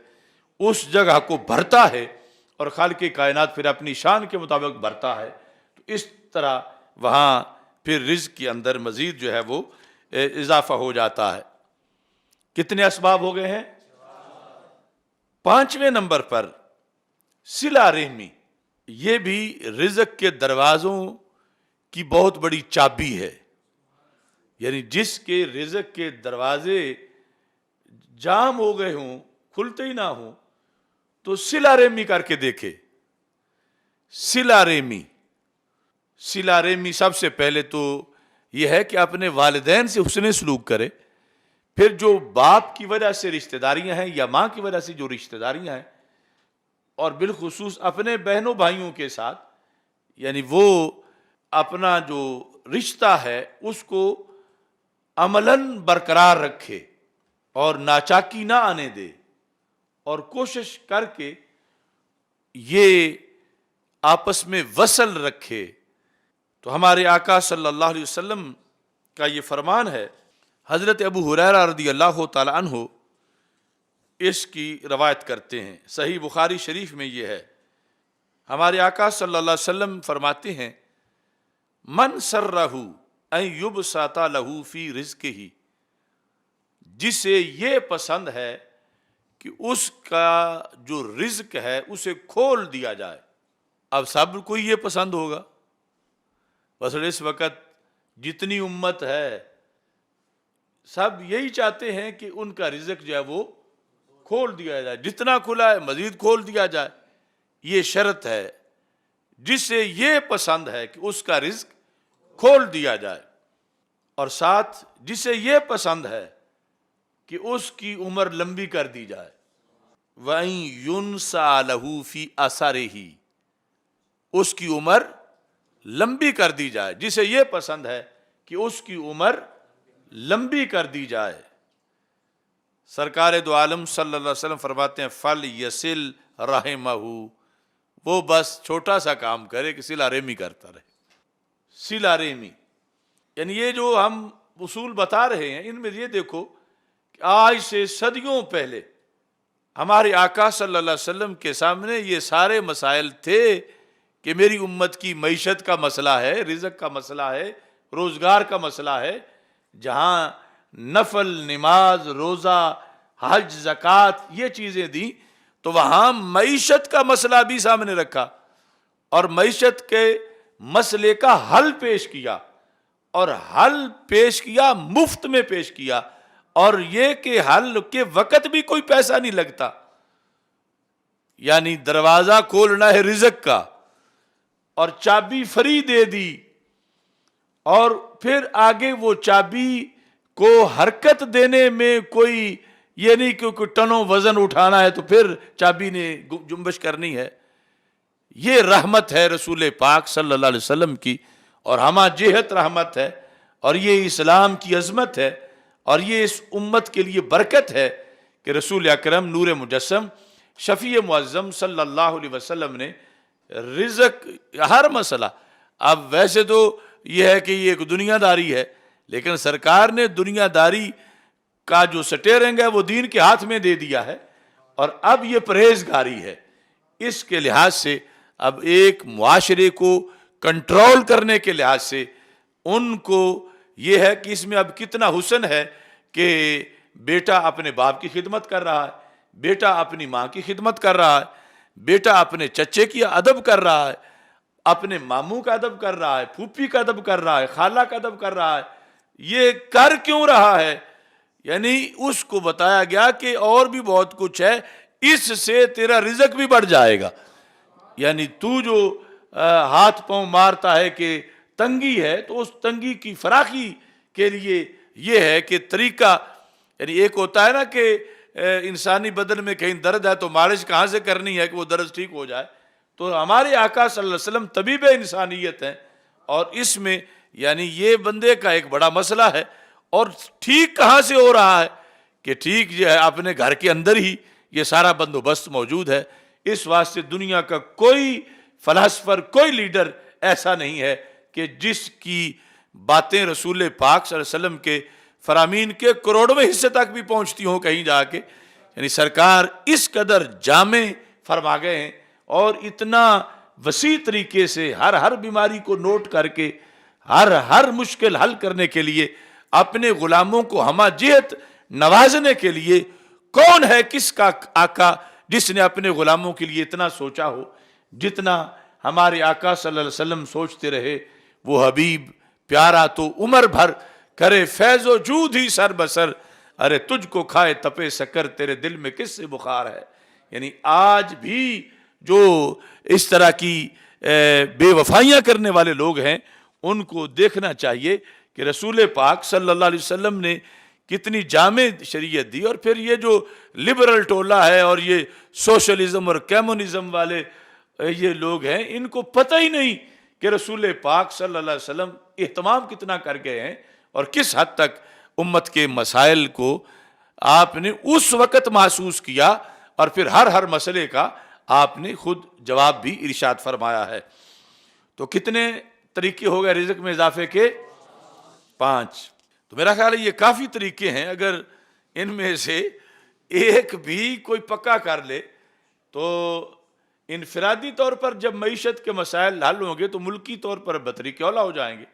اس جگہ کو بھرتا ہے، اور خالق کائنات پھر اپنی شان کے مطابق بھرتا ہے۔ تو اس طرح وہاں پھر رزق کے اندر مزید جو ہے وہ اضافہ ہو جاتا ہے۔ کتنے اسباب ہو گئے ہیں؟ 5ویں نمبر پر صلہ رحمی، یہ بھی رزق کے دروازوں کی بہت بڑی چابی ہے۔ یعنی جس کے رزق کے دروازے جام ہو گئے ہوں، کھلتے ہی نہ ہوں، تو صلہ رحمی کر کے دیکھے۔ صلہ رحمی سب سے پہلے تو یہ ہے کہ اپنے والدین سے حسن سلوک کرے، پھر جو باپ کی وجہ سے رشتہ داریاں ہیں یا ماں کی وجہ سے جو رشتہ داریاں ہیں، اور بالخصوص اپنے بہنوں بھائیوں کے ساتھ، یعنی وہ اپنا جو رشتہ ہے اس کو عملاً برقرار رکھے اور ناچاکی نہ آنے دے، اور کوشش کر کے یہ آپس میں وصل رکھے۔ تو ہمارے آقا صلی اللہ علیہ وسلم کا یہ فرمان ہے، حضرت ابو ہریرہ رضی اللہ تعالی عنہ اس کی روایت کرتے ہیں، صحیح بخاری شریف میں یہ ہے۔ ہمارے آقا صلی اللہ علیہ وسلم فرماتے ہیں، من سرہ ان یبسط لہ فی رزقہ، جسے یہ پسند ہے کہ اس کا جو رزق ہے اسے کھول دیا جائے۔ اب سب کو یہ پسند ہوگا، بس اس وقت جتنی امت ہے سب یہی چاہتے ہیں کہ ان کا رزق جو ہے وہ کھول دیا جائے، جتنا کھلا ہے مزید کھول دیا جائے۔ یہ شرط ہے، جسے یہ پسند ہے کہ اس کا رزق کھول دیا جائے، اور ساتھ جسے یہ پسند ہے کہ اس کی عمر لمبی کر دی جائے۔ وَإِن يُنْسَى لَهُ فِي أَثَرِهِ، اس کی عمر لمبی کر دی جائے، جسے یہ پسند ہے کہ اس کی عمر لمبی کر دی جائے۔ سرکار دو عالم صلی اللہ علیہ وسلم فرماتے ہیں، فَلْيَصِلْ رَحِمَهُ، وہ بس چھوٹا سا کام کرے کہ صلہ رحمی کرتا رہے۔ صلہ رحمی یعنی یہ جو ہم اصول بتا رہے ہیں، ان میں یہ دیکھو کہ آج سے صدیوں پہلے ہمارے آقا صلی اللہ علیہ وسلم کے سامنے یہ سارے مسائل تھے کہ میری امت کی معیشت کا مسئلہ ہے، رزق کا مسئلہ ہے، روزگار کا مسئلہ ہے۔ جہاں نفل، نماز، روزہ، حج، زکوٰۃ یہ چیزیں دیں، تو وہاں معیشت کا مسئلہ بھی سامنے رکھا، اور معیشت کے مسئلے کا حل پیش کیا، اور حل پیش کیا مفت میں پیش کیا، اور یہ کہ حل کے وقت بھی کوئی پیسہ نہیں لگتا۔ یعنی دروازہ کھولنا ہے رزق کا، اور چابی فری دے دی، اور پھر آگے وہ چابی کو حرکت دینے میں کوئی یہ نہیں کہ کوئی ٹنوں وزن اٹھانا ہے تو پھر چابی نے جنبش کرنی ہے۔ یہ رحمت ہے رسول پاک صلی اللہ علیہ وسلم کی، اور ہمہ جہت رحمت ہے، اور یہ اسلام کی عظمت ہے، اور یہ اس امت کے لیے برکت ہے کہ رسول اکرم نور مجسم شفیع معظم صلی اللہ علیہ وسلم نے رزق ہر مسئلہ، اب ویسے تو یہ ہے کہ یہ ایک دنیا داری ہے، لیکن سرکار نے دنیا داری کا جو سٹیرنگ ہے وہ دین کے ہاتھ میں دے دیا ہے، اور اب یہ پرہیزگاری ہے۔ اس کے لحاظ سے اب ایک معاشرے کو کنٹرول کرنے کے لحاظ سے ان کو یہ ہے کہ اس میں اب کتنا حسن ہے کہ بیٹا اپنے باپ کی خدمت کر رہا ہے، بیٹا اپنی ماں کی خدمت کر رہا ہے، بیٹا اپنے چچے کی ادب کر رہا ہے، اپنے ماموں کا ادب کر رہا ہے، پھوپھی کا ادب کر رہا ہے، خالہ کا ادب کر رہا ہے۔ یہ کر کیوں رہا ہے؟ یعنی اس کو بتایا گیا کہ اور بھی بہت کچھ ہے، اس سے تیرا رزق بھی بڑھ جائے گا۔ یعنی تو جو ہاتھ پاؤں مارتا ہے کہ تنگی ہے، تو اس تنگی کی فراخی کے لیے یہ ہے کہ طریقہ، یعنی ایک ہوتا ہے نا کہ انسانی بدن میں کہیں درد ہے تو مالش کہاں سے کرنی ہے کہ وہ درد ٹھیک ہو جائے، تو ہمارے آقا صلی اللہ علیہ وسلم طبیب انسانیت ہیں، اور اس میں یعنی یہ بندے کا ایک بڑا مسئلہ ہے۔ اور ٹھیک کہاں سے ہو رہا ہے کہ ٹھیک جو ہے اپنے گھر کے اندر ہی یہ سارا بندوبست موجود ہے۔ اس واسطے دنیا کا کوئی فلاسفر، کوئی لیڈر ایسا نہیں ہے کہ جس کی باتیں رسول پاک صلی اللہ علیہ وسلم کے فرامین کے کروڑویں حصے تک بھی پہنچتی ہوں کہیں جا کے۔ یعنی سرکار اس قدر جامع فرما گئے ہیں، اور اتنا وسیع طریقے سے ہر بیماری کو نوٹ کر کے ہر مشکل حل کرنے کے لیے اپنے غلاموں کو ہمہ جہت نوازنے کے لیے کون ہے کس کا آقا جس نے اپنے غلاموں کے لیے اتنا سوچا ہو جتنا ہمارے آقا صلی اللہ علیہ وسلم سوچتے رہے۔ وہ حبیب پیارا تو عمر بھر کرے فیض و جود ہی سر بسر، ارے تجھ کو کھائے تپے سکر تیرے دل میں کس سے بخار ہے۔ یعنی آج بھی جو اس طرح کی بے وفائیاں کرنے والے لوگ ہیں ان کو دیکھنا چاہیے کہ رسول پاک صلی اللہ علیہ وسلم نے کتنی جامع شریعت دی، اور پھر یہ جو لبرل ٹولہ ہے اور یہ سوشلزم اور کمیونزم والے یہ لوگ ہیں، ان کو پتہ ہی نہیں کہ رسول پاک صلی اللہ علیہ وسلم اہتمام کتنا کر گئے ہیں، اور کس حد تک امت کے مسائل کو آپ نے اس وقت محسوس کیا، اور پھر ہر مسئلے کا آپ نے خود جواب بھی ارشاد فرمایا ہے۔ تو کتنے طریقے ہو گئے رزق میں اضافے کے؟ 5۔ تو میرا خیال ہے یہ کافی طریقے ہیں، اگر ان میں سے ایک بھی کوئی پکا کر لے تو انفرادی طور پر جب معیشت کے مسائل حل ہوں گے تو ملکی طور پر بطریق اولا ہو جائیں گے۔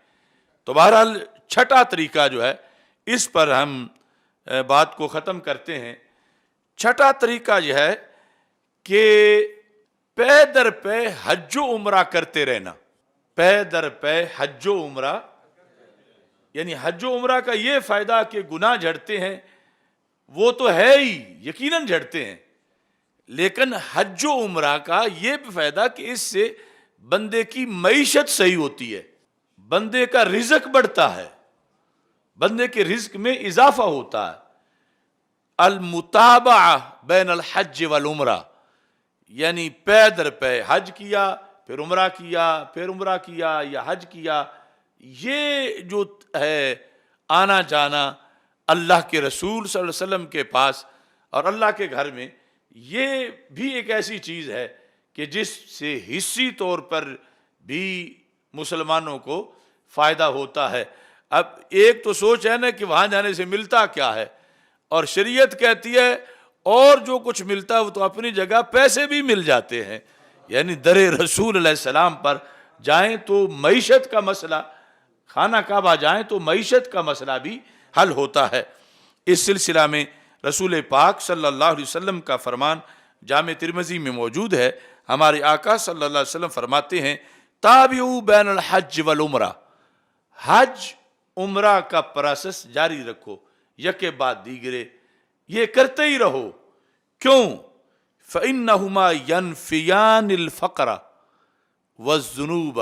تو بہرحال چھٹا طریقہ جو ہے اس پر ہم بات کو ختم کرتے ہیں۔ چھٹا طریقہ یہ ہے کہ پے در پے حج و عمرہ کرتے رہنا۔ پے در پے حج و عمرہ، یعنی حج و عمرہ کا یہ فائدہ کہ گناہ جھڑتے ہیں، وہ تو ہے ہی، یقیناً جھڑتے ہیں، لیکن حج و عمرہ کا یہ بھی فائدہ کہ اس سے بندے کی معیشت صحیح ہوتی ہے، بندے کا رزق بڑھتا ہے، بندے کے رزق میں اضافہ ہوتا ہے۔ المتابعہ بین الحج والعمرہ، یعنی پے در پے حج کیا پھر عمرہ کیا پھر عمرہ کیا یا حج کیا، یہ جو ہے آنا جانا اللہ کے رسول صلی اللہ علیہ وسلم کے پاس اور اللہ کے گھر میں، یہ بھی ایک ایسی چیز ہے کہ جس سے حصی طور پر بھی مسلمانوں کو فائدہ ہوتا ہے۔ اب ایک تو سوچ ہے نا کہ وہاں جانے سے ملتا کیا ہے، اور شریعت کہتی ہے اور جو کچھ ملتا ہے وہ تو اپنی جگہ پیسے بھی مل جاتے ہیں، یعنی در رسول علیہ السلام پر جائیں تو معیشت کا مسئلہ، خانہ کعبہ جائیں تو معیشت کا مسئلہ بھی حل ہوتا ہے۔ اس سلسلہ میں رسول پاک صلی اللہ علیہ وسلم کا فرمان جامع ترمذی میں موجود ہے۔ ہمارے آقا صلی اللہ علیہ وسلم فرماتے ہیں تابعوا بین الحج والعمرہ، حج عمرہ کا پروسیس جاری رکھو، یکے بعد دیگرے یہ کرتے ہی رہو۔ کیوں؟ فإنہما ینفیان الفقر والذنوب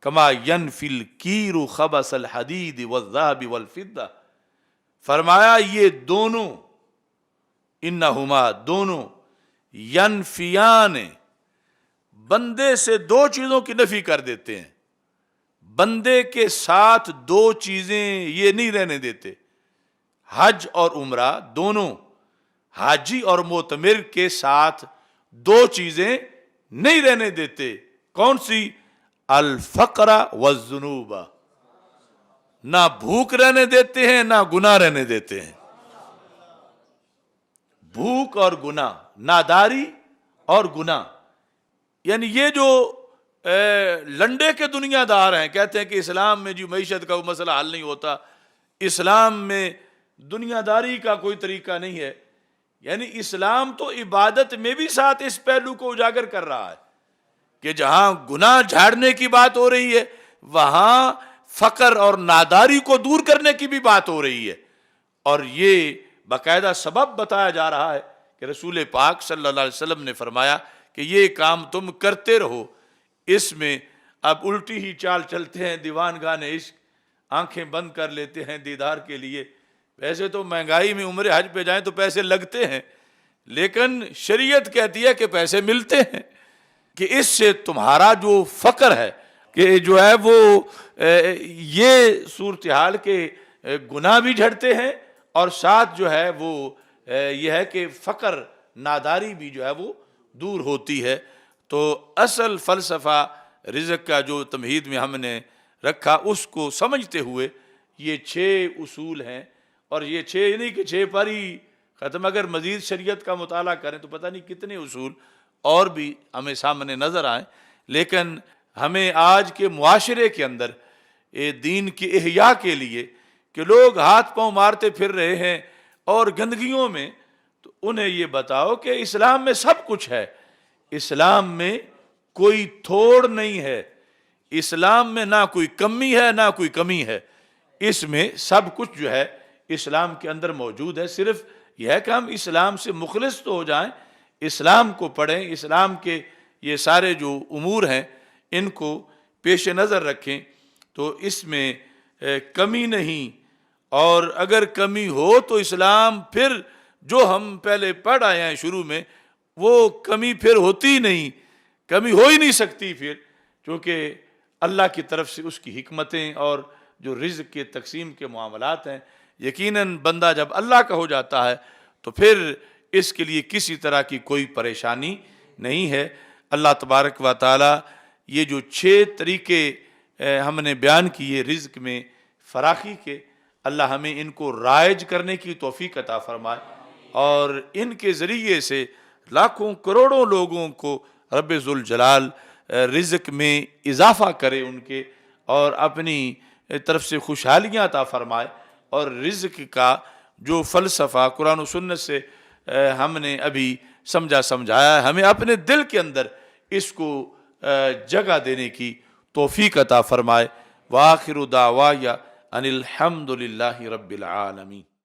کما ینفی الکیر خبث الحدید والذہب والفضہ۔ فرمایا یہ دونوں، انہما دونوں، ینفیان، بندے سے دو چیزوں کی نفی کر دیتے ہیں، بندے کے ساتھ دو چیزیں یہ نہیں رہنے دیتے، حج اور عمرہ دونوں، حاجی اور معتمر کے ساتھ دو چیزیں نہیں رہنے دیتے. کون سی؟ الفقر والذنوب. نہ بھوک رہنے دیتے ہیں نہ گناہ رہنے دیتے ہیں. بھوک اور گناہ، ناداری اور گناہ. یعنی یہ جو لنڈے کے دنیا دار ہیں، کہتے ہیں کہ اسلام میں جو معیشت کا وہ مسئلہ حل نہیں ہوتا، اسلام میں دنیا داری کا کوئی طریقہ نہیں ہے. یعنی اسلام تو عبادت میں بھی ساتھ اس پہلو کو اجاگر کر رہا ہے کہ جہاں گناہ جھاڑنے کی بات ہو رہی ہے وہاں فقر اور ناداری کو دور کرنے کی بھی بات ہو رہی ہے. اور یہ باقاعدہ سبب بتایا جا رہا ہے کہ رسول پاک صلی اللہ علیہ وسلم نے فرمایا کہ یہ کام تم کرتے رہو. اس میں اب الٹی ہی چال چلتے ہیں دیوان گان عشق، آنکھیں بند کر لیتے ہیں دیدار کے لیے. ویسے تو مہنگائی میں عمرے حج پہ جائیں تو پیسے لگتے ہیں، لیکن شریعت کہتی ہے کہ پیسے ملتے ہیں، کہ اس سے تمہارا جو فقر ہے کہ جو ہے وہ یہ صورتحال کے گناہ بھی جھڑتے ہیں اور ساتھ جو ہے وہ یہ ہے کہ فقر ناداری بھی جو ہے وہ دور ہوتی ہے. تو اصل فلسفہ رزق کا جو تمہید میں ہم نے رکھا اس کو سمجھتے ہوئے یہ 6 اصول ہیں. اور یہ 6 نہیں کہ 6 پر ہی ختم، اگر مزید شریعت کا مطالعہ کریں تو پتہ نہیں کتنے اصول اور بھی ہمیں سامنے نظر آئیں. لیکن ہمیں آج کے معاشرے کے اندر دین کی احیاء کے لیے کہ لوگ ہاتھ پاؤں مارتے پھر رہے ہیں اور گندگیوں میں، تو انہیں یہ بتاؤ کہ اسلام میں سب کچھ ہے. اسلام میں کوئی تھوڑ نہیں ہے، اسلام میں نہ کوئی کمی ہے نہ کوئی کمی ہے، اس میں سب کچھ جو ہے اسلام کے اندر موجود ہے. صرف یہ ہے کہ ہم اسلام سے مخلص تو ہو جائیں، اسلام کو پڑھیں، اسلام کے یہ سارے جو امور ہیں ان کو پیش نظر رکھیں تو اس میں کمی نہیں. اور اگر کمی ہو تو اسلام پھر جو ہم پہلے پڑھ آئے ہیں شروع میں وہ کمی پھر ہوتی نہیں، کمی ہو ہی نہیں سکتی پھر، کیونکہ اللہ کی طرف سے اس کی حکمتیں اور جو رزق کے تقسیم کے معاملات ہیں، یقیناً بندہ جب اللہ کا ہو جاتا ہے تو پھر اس کے لیے کسی طرح کی کوئی پریشانی نہیں ہے. اللہ تبارک و تعالی یہ جو 6 طریقے ہم نے بیان کیے رزق میں فراخی کے، اللہ ہمیں ان کو رائج کرنے کی توفیق عطا فرمائے اور ان کے ذریعے سے لاکھوں کروڑوں لوگوں کو رب ذوالجلال رزق میں اضافہ کرے ان کے، اور اپنی طرف سے خوشحالیاں عطا فرمائے. اور رزق کا جو فلسفہ قرآن و سنت سے ہم نے ابھی سمجھایا ہے، ہمیں اپنے دل کے اندر اس کو جگہ دینے کی توفیق عطا فرمائے. وآخر دعوایا ان الحمد للہ رب العالمین.